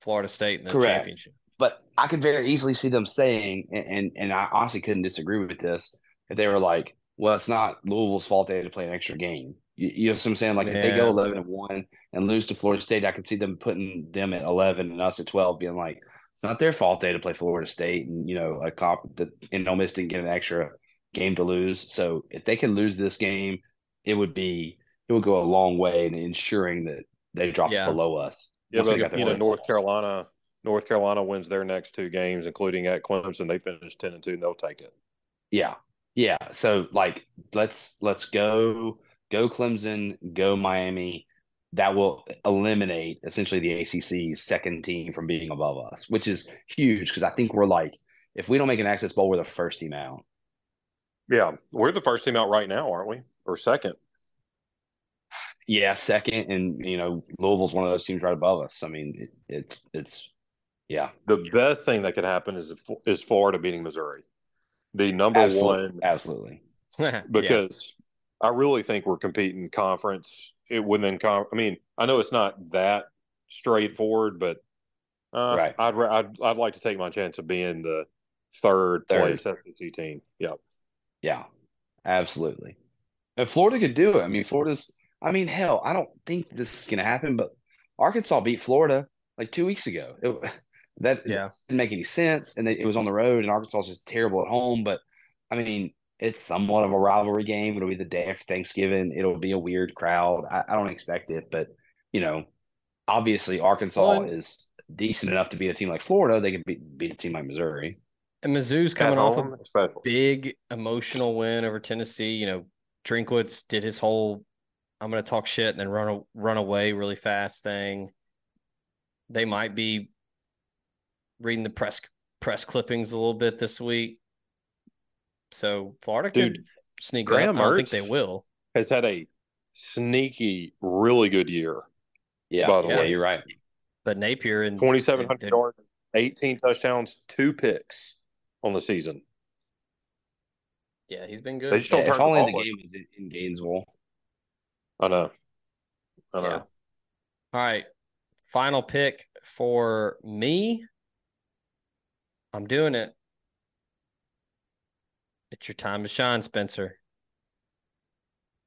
Florida State in the Correct. championship. But I could very easily see them saying, and I honestly couldn't disagree with this, if they were like, well, it's not Louisville's fault they had to play an extra game. You know what I'm saying? Like if they go 11-1 and lose to Florida State, I could see them putting them at 11 and us at 12, being like, it's not their fault they had to play Florida State, and and Ole Miss didn't get an extra game to lose. So if they can lose this game, it would go a long way in ensuring that they drop below us. Yeah, but North Carolina wins their next 2 games, including at Clemson. They finish 10-2, and they'll take it. Yeah. So let's go Clemson, go Miami. That will eliminate essentially the ACC's second team from being above us, which is huge because I think we're like, if we don't make an access bowl, we're the first team out. Yeah, we're the first team out right now, aren't we? Or second? Yeah, second, and Louisville's one of those teams right above us. I mean, it's yeah. The best thing that could happen is Florida beating Missouri, the number one. Absolutely. Because I really think we're competing conference. I mean, I know it's not that straightforward, but right. I'd like to take my chance of being the third place SEC team. Yeah, absolutely. And Florida could do it. I mean, hell, I don't think this is going to happen, but Arkansas beat Florida like 2 weeks ago. That didn't make any sense, and it was on the road, and Arkansas is just terrible at home. But I mean, it's somewhat of a rivalry game. It'll be the day after Thanksgiving. It'll be a weird crowd. I don't expect it, but obviously Arkansas is decent enough to beat a team like Florida. They can beat a team like Missouri. And Mizzou's coming off a big emotional win over Tennessee. Drinkwitz did his whole "I'm going to talk shit and then run away really fast" thing. They might be reading the press clippings a little bit this week. So Florida could sneak up. I don't think they will. Has had a sneaky, really good year. Yeah, by the way, you're right. But Napier and 2,700 yards, 18 touchdowns, 2 picks on the season. Yeah, he's been good. They just don't turn if only the game was in Gainesville. I know. Yeah. All right. Final pick for me. I'm doing it. It's your time to shine, Spencer.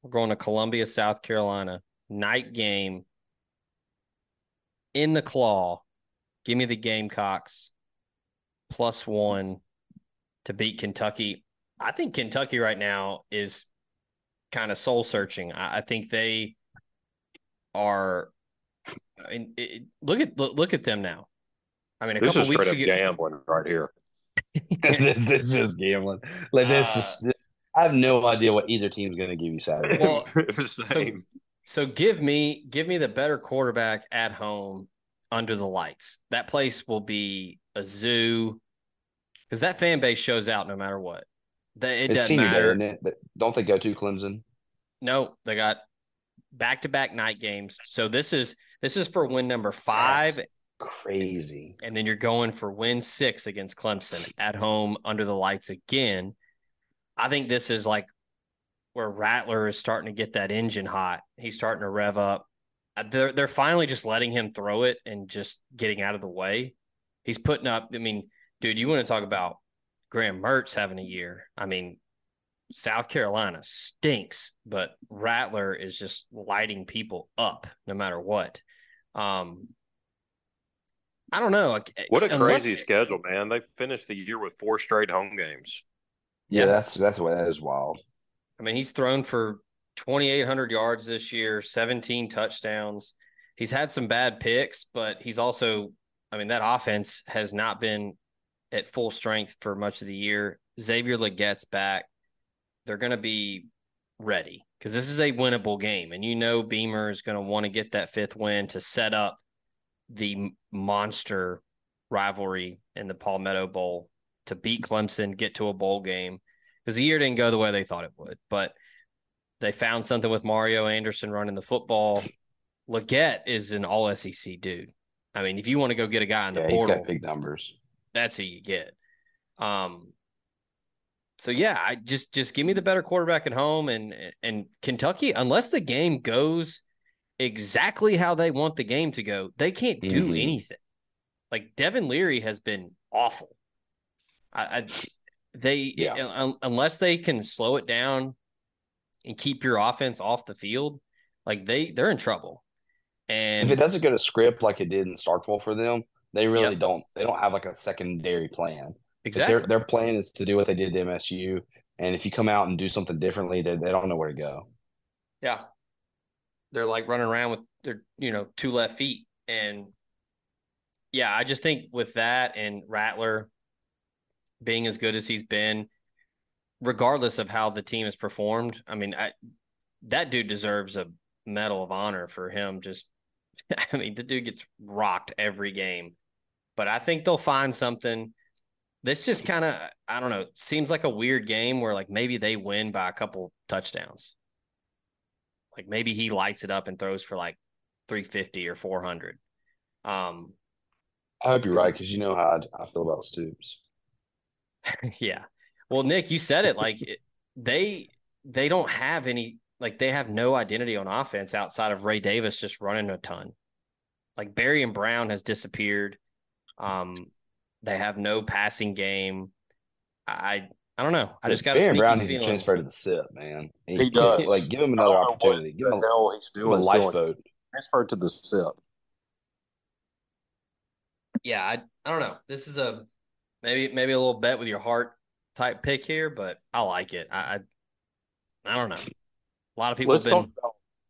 We're going to Columbia, South Carolina. Night game. In the claw. Give me the Gamecocks. +1 to beat Kentucky. I think Kentucky right now is kind of soul searching. I think they are. I mean, look at them now. I mean, a This couple is straight weeks up ago. gambling right here. This is gambling. Like I have no idea what either team's going to give you Saturday. Well, Same. so give me the better quarterback at home under the lights. That place will be a zoo because that fan base shows out no matter what. It It's doesn't senior day, matter. isn't it? Don't they go to Clemson? No, they got back-to-back night games. So this is for win number 5. That's crazy. And then you're going for win 6 against Clemson at home under the lights again. I think this is like where Rattler is starting to get that engine hot. He's starting to rev up. They're finally just letting him throw it and just getting out of the way. He's putting up, I mean, dude, you want to talk about Graham Mertz having a year. I mean, South Carolina stinks, but Rattler is just lighting people up no matter what. I don't know. What a crazy schedule, man. They finished the year with 4 straight home games. Yeah, that's what that is wild. I mean, he's thrown for 2,800 yards this year, 17 touchdowns. He's had some bad picks, but he's also, I mean, that offense has not been at full strength for much of the year. Xavier Leggette's back. They're going to be ready because this is a winnable game. And you know Beamer is going to want to get that 5th win to set up the monster rivalry in the Palmetto Bowl to beat Clemson, get to a bowl game. Because the year didn't go the way they thought it would. But they found something with Mario Anderson running the football. Leggett is an all-SEC dude. I mean, if you want to go get a guy in the portal, he's got big numbers. That's who you get. So yeah, I just give me the better quarterback at home and Kentucky, unless the game goes exactly how they want the game to go, they can't do anything. Like Devin Leary has been awful. Unless they can slow it down and keep your offense off the field, like they're in trouble. And if it doesn't go to script like it did in Starkville for them, they really don't. They don't have like a secondary plan. Exactly. Their plan is to do what they did to MSU, and if you come out and do something differently, they don't know where to go. Yeah, they're like running around with their 2 left feet, and yeah, I just think with that and Rattler being as good as he's been, regardless of how the team has performed, I mean, that dude deserves a Medal of Honor for him. Just, I mean, the dude gets rocked every game, but I think they'll find something. This just kind of, I don't know, seems like a weird game where like maybe they win by a couple touchdowns. Like maybe he lights it up and throws for like 350 or 400. I hope you're right because you know how I feel about Stoops. Yeah. Well, Nick, you said it. Like they don't have any, like they have no identity on offense outside of Ray Davis just running a ton. Like Barry and Brown has disappeared. They have no passing game. I don't know. I just got a sneaky Brown needs feeling. to transfer to the SIP, man. He does. Like give him another opportunity. Give him a lifeboat. Transfer to the SIP. Yeah, I don't know. This is a maybe a little bet with your heart type pick here, but I like it. I don't know. A lot of people have been.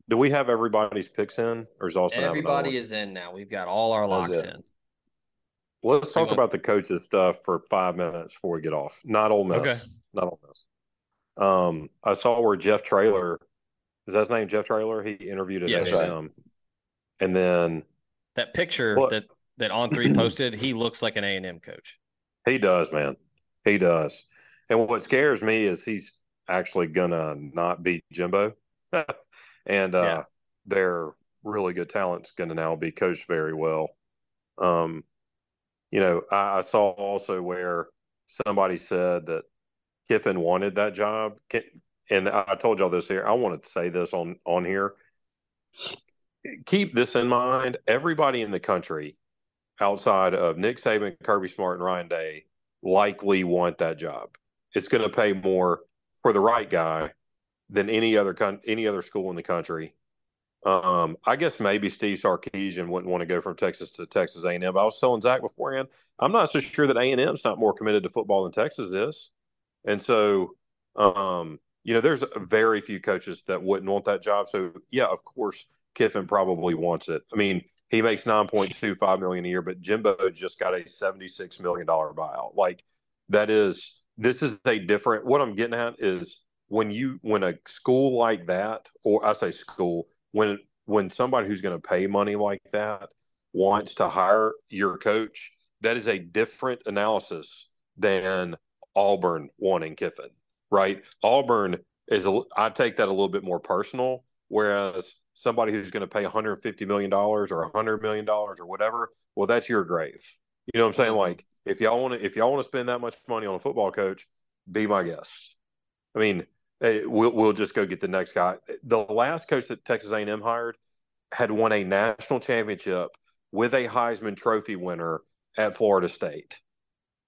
Do we have everybody's picks in, or is Austin? Everybody is in now. We've got all our locks in. Let's talk about the coaches stuff for 5 minutes before we get off. Not Ole Miss. Okay. Not Ole Miss. I saw where Jeff Traylor, is that his name, Jeff Traylor? He interviewed at A&M. And then that picture that On3 posted, he looks like an A&M coach. He does, man. He does. And what scares me is he's actually gonna not beat Jimbo. And their really good talent's gonna now be coached very well. I saw also where somebody said that Kiffin wanted that job. And I told y'all this here. I wanted to say this on here. Keep this in mind. Everybody in the country outside of Nick Saban, Kirby Smart, and Ryan Day likely want that job. It's going to pay more for the right guy than any other school in the country. I guess maybe Steve Sarkisian wouldn't want to go from Texas to Texas A&M. I was telling Zach beforehand, I'm not so sure that A&M's not more committed to football than Texas is. And so, there's very few coaches that wouldn't want that job. So, yeah, of course, Kiffin probably wants it. I mean, he makes $9.25 million a year, but Jimbo just got a $76 million buyout. Like, this is a different. What I'm getting at is when a school like that, or I say school, when somebody who's going to pay money like that wants to hire your coach, that is a different analysis than Auburn wanting Kiffin, right? Auburn I take that a little bit more personal, whereas somebody who's going to pay $150 million or $100 million or whatever, well, that's your grave. You know what I'm saying? Like, if y'all want to spend that much money on a football coach, be my guest. I mean, hey, we'll just go get the next guy. The last coach that Texas A&M hired had won a national championship with a Heisman Trophy winner at Florida State,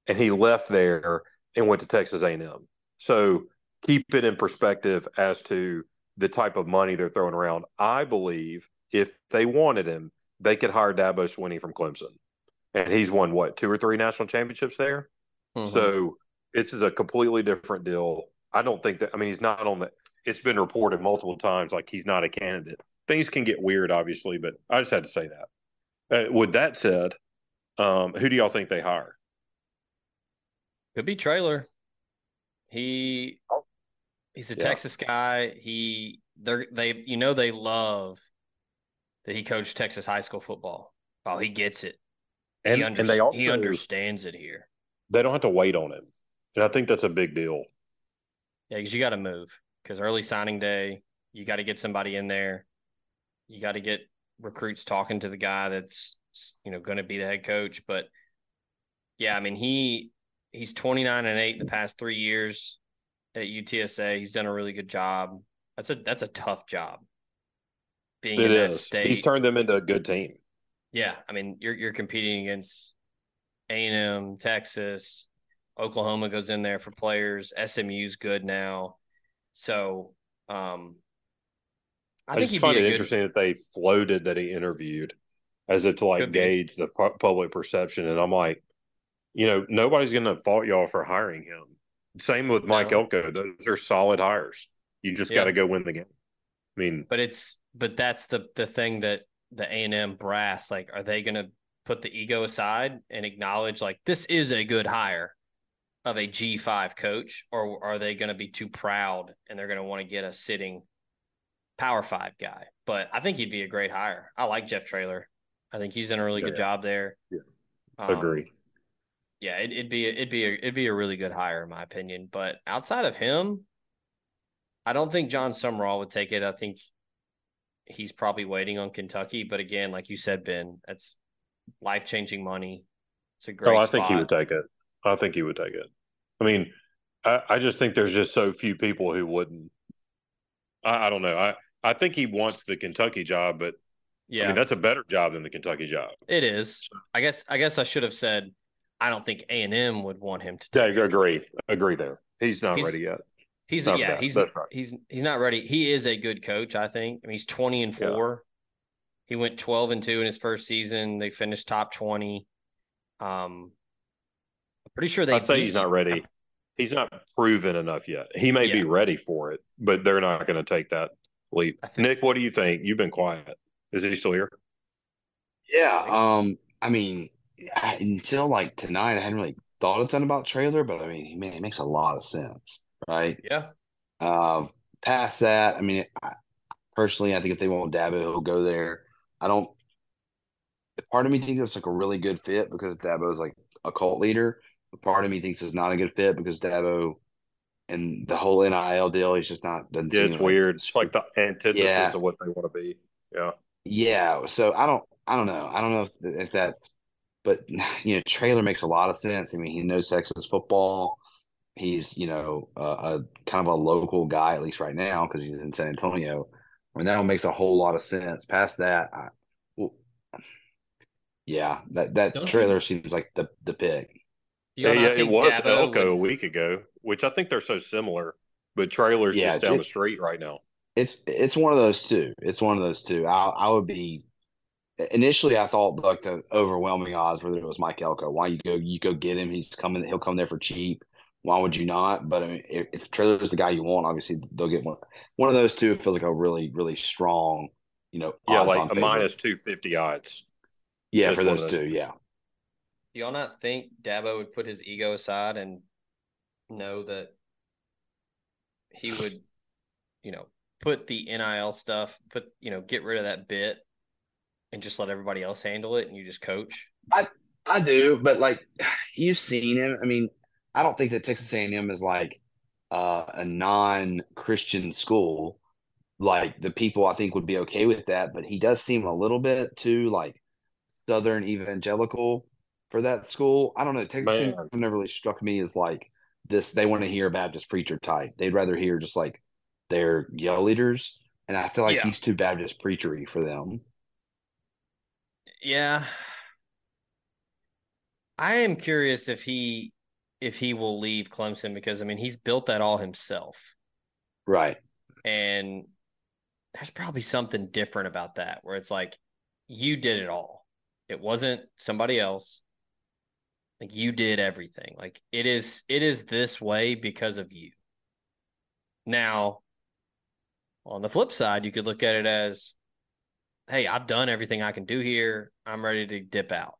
and he left there and went to Texas A&M. So keep it in perspective as to the type of money they're throwing around. I believe if they wanted him, they could hire Dabo Swinney from Clemson, and he's won what, 2 or 3 national championships there. Mm-hmm. So this is a completely different deal. I don't think that. I mean, he's not on the. It's been reported multiple times like he's not a candidate. Things can get weird, obviously, but I just had to say that. With that said, who do y'all think they hire? Could be Traylor. He's a Texas guy. They love that he coached Texas high school football. Oh, he gets it. And he understands it here. They don't have to wait on him, and I think that's a big deal. Yeah, because you got to move. Because early signing day, you got to get somebody in there. You got to get recruits talking to the guy that's going to be the head coach. But yeah, I mean he's 29-8 the past 3 years at UTSA. He's done a really good job. That's a tough job. Being in that state, he's turned them into a good team. Yeah, I mean you're competing against A&M, Texas. Oklahoma goes in there for players. SMU's good now. So I think just find it interesting that they floated that he interviewed as it to gauge the public perception. And I'm like, nobody's going to fault y'all for hiring him. Same with Mike Elko. Those are solid hires. You just got to go win the game. I mean, but that's the thing that the A&M brass, like, are they going to put the ego aside and acknowledge this is a good hire of a G5 coach, or are they going to be too proud and they're going to want to get a sitting Power 5 guy? But I think he'd be a great hire. I like Jeff Traylor. I think he's done a really good job there. Yeah, agree. Yeah, it'd be a really good hire in my opinion. But outside of him, I don't think John Summerall would take it. I think he's probably waiting on Kentucky. But again, like you said, Ben, that's life-changing money. It's a great spot. I think he would take it. I mean, I just think there's just so few people who wouldn't. I don't know. I think he wants the Kentucky job, but I mean that's a better job than the Kentucky job. It is. I guess I should have said I don't think A&M would want him to take it. Agree there. He's not ready yet. He's not ready. He is a good coach, I think. I mean, he's 20-4. Yeah. He went 12-2 in his first season. They finished top 20. I'm pretty sure I say he's not ready. He's not proven enough yet. He may be ready for it, but they're not going to take that leap. Nick, what do you think? You've been quiet. Is he still here? Yeah. I mean, until tonight, I hadn't really thought a ton about Traylor, but I mean, it makes a lot of sense, right? Yeah. Past that, I mean, personally, I think if they want Dabo, he'll go there. Part of me thinks it's a really good fit because Dabo's a cult leader. But part of me thinks it's not a good fit because Dabo and the whole NIL deal, he's just not. Yeah, it's weird. It's like the antithesis of what they want to be. Yeah. Yeah. So I don't know. I don't know if that, but Traylor makes a lot of sense. I mean, he knows Texas football. He's a kind of a local guy, at least right now, because he's in San Antonio. I mean, that one makes a whole lot of sense. Past that, that Traylor seems like the pick. It was Elko a week ago, which I think they're so similar, but Traylor's just down the street right now. It's one of those two. It's one of those two. I would be initially. I thought like the overwhelming odds whether it was Mike Elko. Why you go get him? He's coming. He'll come there for cheap. Why would you not? But I mean, if Traylor's the guy you want, obviously they'll get one of those two. It feels like a really strong, Yeah, odds like on a favorite. minus 250 odds. Yeah, for Just one of those those two. two. Yeah. Do y'all not think Dabo would put his ego aside and know that he would, put the NIL stuff, get rid of that bit and just let everybody else handle it and you just coach? I do, but like you've seen him. I mean, I don't think that Texas A&M is like a non-Christian school. Like the people I think would be okay with that, but he does seem a little bit too like Southern evangelical for that school. I don't know. Texas A&M Man, never really struck me as like this. They want to hear a Baptist preacher type. They'd rather hear just like their yell leaders, and I feel like Yeah. he's too Baptist preachery for them. Yeah. I am curious if he will leave Clemson because I mean he's built that all himself. Right. And there's probably something different about that where it's like you did it all. It wasn't somebody else. Like you did everything. Like it is this way because of you. Now, on the flip side, you could look at it as, hey, I've done everything I can do here. I'm ready to dip out.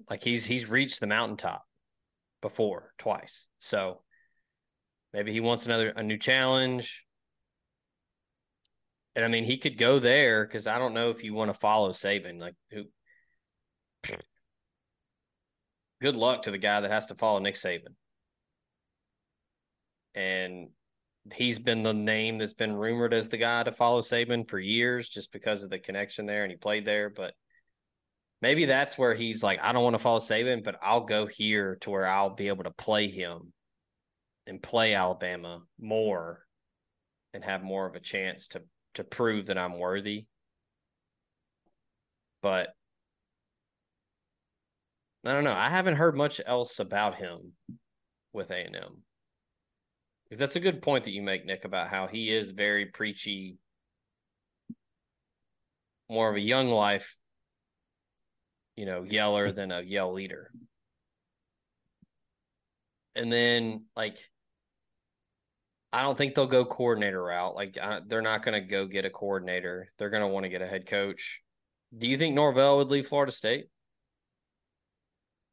Like he's reached the mountaintop before twice. So maybe he wants a new challenge. And I mean, he could go there because I don't know if you want to follow Saban. Like, good luck to the guy that has to follow Nick Saban. And he's been the name that's been rumored as the guy to follow Saban for years just because of the connection there and he played there. But maybe that's where he's like, I don't want to follow Saban, but I'll go here to where I'll be able to play him and play Alabama more and have more of a chance to prove that I'm worthy. But I don't know. I haven't heard much else about him with A&M. Because that's a good point that you make, Nick, about how he is very preachy, more of a young life, yeller than a yell leader. And then, like, I don't think they'll go coordinator route. Like, they're not going to go get a coordinator. They're going to want to get a head coach. Do you think Norvell would leave Florida State?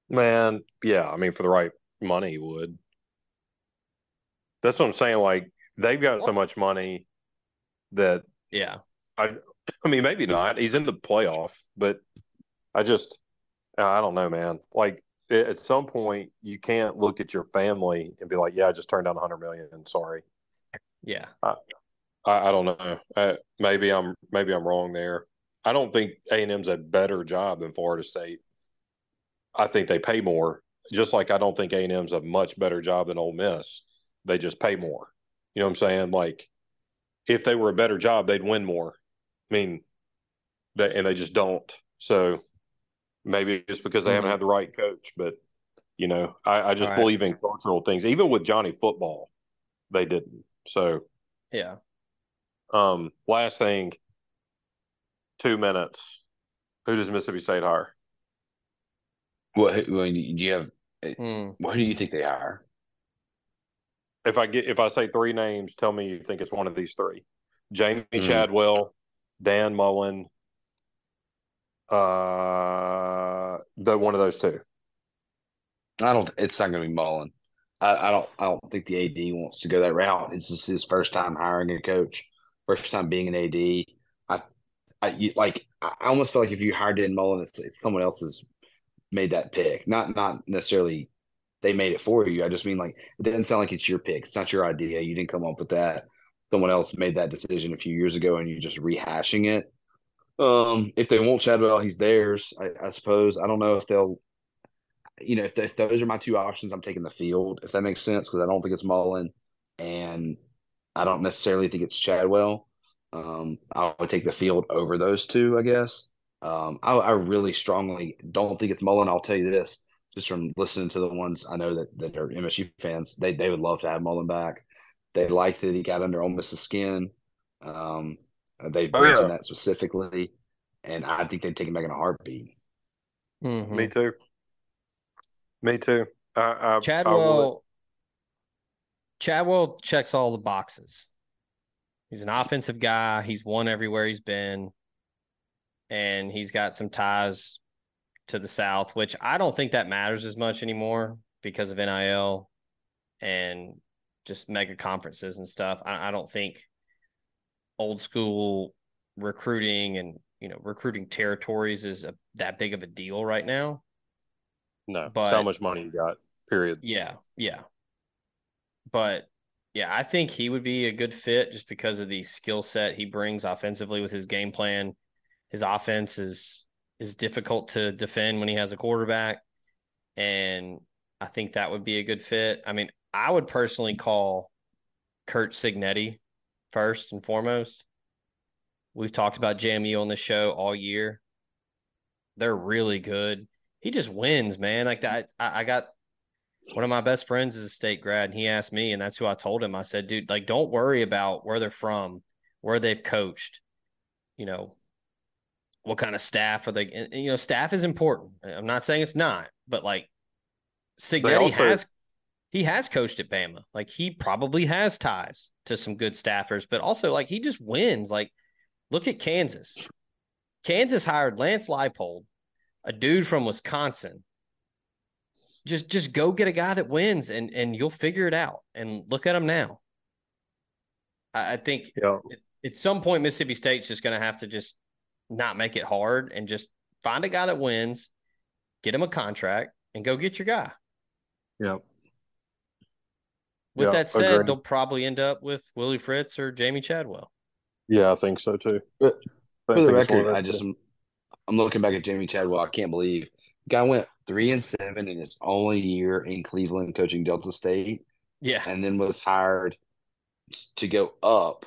man, yeah. I mean, for the right money, he would. That's what I'm saying. Like they've got so much money that Yeah. I, I mean, maybe not. He's in the playoff, but I just, I don't know, man. Like at some point, you can't look at your family and be like, "Yeah, I just turned down 100 million. Sorry." Yeah. I don't know. Maybe I'm wrong there. I don't think A&M's a better job than Florida State. I think they pay more. Just like I don't think A&M's a much better job than Ole Miss. They just pay more. You know what I'm saying? Like if they were a better job, they'd win more. I mean, they just don't. So maybe it's because they haven't had the right coach. But I All just right. believe in cultural things. Even with Johnny Football, they didn't. So Yeah. last thing, 2 minutes. Who does Mississippi State hire? Do you have? Hmm. What do you think they are? If I say three names, tell me you think it's one of these three: Jamie Mm, Chadwell, Dan Mullen, the one of those two. I don't. It's not going to be Mullen. I don't. I don't think the AD wants to go that route. It's just his first time hiring a coach, first time being an AD. I almost feel like if you hired Dan Mullen, it's someone else has made that pick. Not necessarily they made it for you. I just mean like it doesn't sound like it's your pick. It's not your idea. You didn't come up with that. Someone else made that decision a few years ago, and you're just rehashing it. If they want Chadwell, he's theirs. I suppose. I don't know if they'll. If those are my two options, I'm taking the field. If that makes sense, because I don't think it's Mullen, and I don't necessarily think it's Chadwell. I would take the field over those two, I guess. I really strongly don't think it's Mullen. I'll tell you this, just from listening to the ones I know that are MSU fans, they would love to have Mullen back. They like that he got under Ole Miss's skin. They've Oh mentioned yeah, that specifically, and I think they'd take him back in a heartbeat. Mm-hmm. me too. Me too. I will. Chadwell checks all the boxes. He's an offensive guy. He's won everywhere he's been, and he's got some ties to the South, which I don't think that matters as much anymore because of NIL and just mega conferences and stuff. I don't think old school recruiting and recruiting territories is that big of a deal right now. No, it's how But much money you got. Period. yeah. But yeah, I think he would be a good fit just because of the skill set he brings offensively with his game plan. His offense is difficult to defend when he has a quarterback, and I think that would be a good fit. I mean, I would personally call Kurt Signetti first and foremost. We've talked about JMU on the show all year. They're really good. He just wins, man. Like that, I got one of my best friends is a state grad, and he asked me, and that's who I told him. I said, dude, like, don't worry about where they're from, where they've coached, you know, what kind of staff are they? And, staff is important. I'm not saying it's not, but like They Signetti also has coached at Bama. Like he probably has ties to some good staffers, but also like he just wins. Like look at Kansas. Kansas hired Lance Leipold, a dude from Wisconsin. Just go get a guy that wins and you'll figure it out. And look at them now. I think yeah. at some point Mississippi State's just going to have to just not make it hard and just find a guy that wins, get him a contract, and go get your guy. Yeah. With Yeah, that said, agreed. they'll probably end up with Willie Fritz or Jamie Chadwell. Yeah, I think so too. But I for the think it's one record, of those. I'm looking back at Jamie Chadwell. I can't believe guy went 3-7 in his only year in Cleveland coaching Delta State, Yeah. and then was hired to go up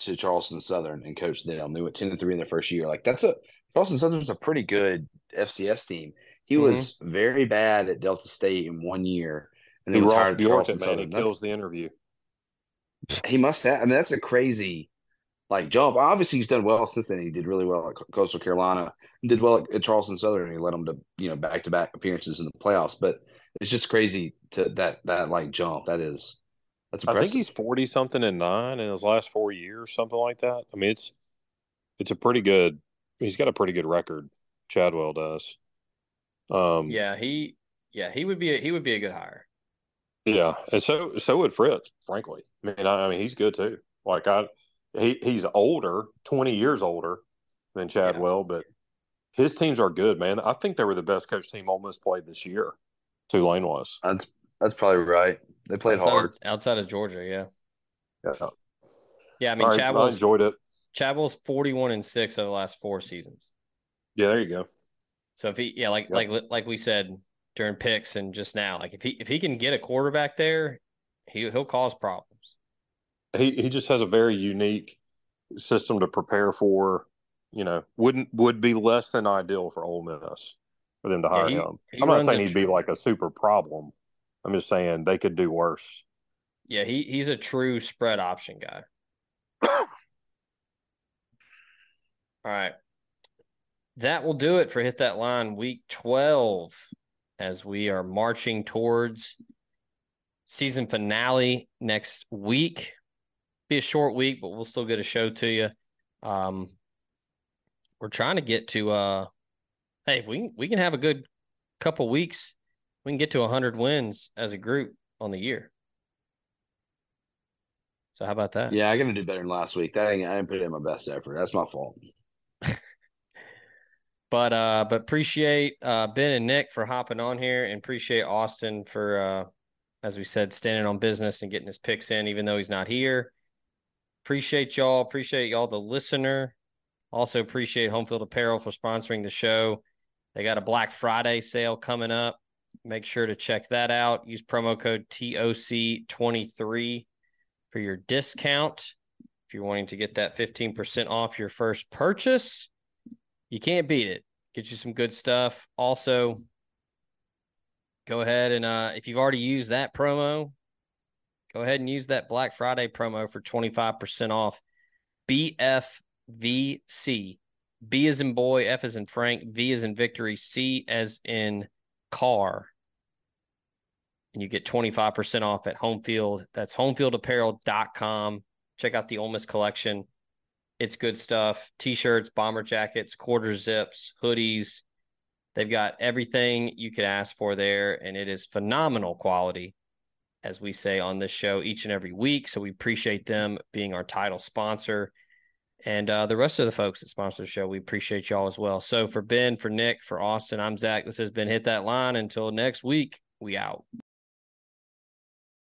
to Charleston Southern and coach them. They went 10-3 in their first year. Like Charleston Southern's a pretty good FCS team. He Mm-hmm. was very bad at Delta State in 1 year, and He then was Ross hired at Bjork it, Charleston man. He Southern. kills the interview. He must have. I mean, that's a crazy jump. Obviously, he's done well since then. He did really well at Coastal Carolina. He did well at Charleston Southern. And he led them to back-to-back appearances in the playoffs. But it's just crazy to that like jump. That's I think impressive. he's 40 something and 9 in his last 4 years, something like that. I mean, it's a pretty good. He's got a pretty good record. Chadwell does. Yeah, he would be a good hire. Yeah, and so would Fritz. Frankly, I mean, he's good too. Like he's older, 20 years older than Yeah. Chadwell, but his teams are good, man. I think they were the best coach team Ole Miss played this year. Tulane was. That's probably right. They played hard. Outside of Georgia, yeah. Yeah. Yeah, I mean All right, I enjoyed it. Chadwell's 41-6 over the last 4 seasons. Yeah, there you go. So if he Yep. like we said during picks and just now, like if he can get a quarterback there, he'll cause problems. He just has a very unique system to prepare for. Would be less than ideal for Ole Miss for them to hire him. he I'm not runs saying he'd be like a super problem. I'm just saying they could do worse. Yeah, he's a true spread option guy. All right. That will do it for Hit That Line week 12 as we are marching towards season finale next week. Be a short week, but we'll still get a show to you. We're trying to get to hey, if we can have a good couple weeks, we can get to 100 wins as a group on the year. So how about that? Yeah, I got to do better than last week. I didn't put in my best effort. That's my fault. But appreciate Ben and Nick for hopping on here, and appreciate Austin for as we said, standing on business and getting his picks in, even though he's not here. Appreciate y'all, the listener. Also appreciate Homefield Apparel for sponsoring the show. They got a Black Friday sale coming up. Make sure to check that out. Use promo code TOC23 for your discount. If you're wanting to get that 15% off your first purchase, you can't beat it. Get you some good stuff. Also, go ahead and if you've already used that promo, Go ahead and use that Black Friday promo for 25% off. BFVC. B as in boy, F as in Frank, V as in victory, C as in car. And you get 25% off at Homefield. That's homefieldapparel.com. Check out the Ole Miss collection. It's good stuff. T-shirts, bomber jackets, quarter zips, hoodies. They've got everything you could ask for there, and it is phenomenal quality, as we say on this show each and every week. So we appreciate them being our title sponsor. And the rest of the folks that sponsor the show, we appreciate y'all as well. So for Ben, for Nick, for Austin, I'm Zach. This has been Hit That Line. Until next week, we out.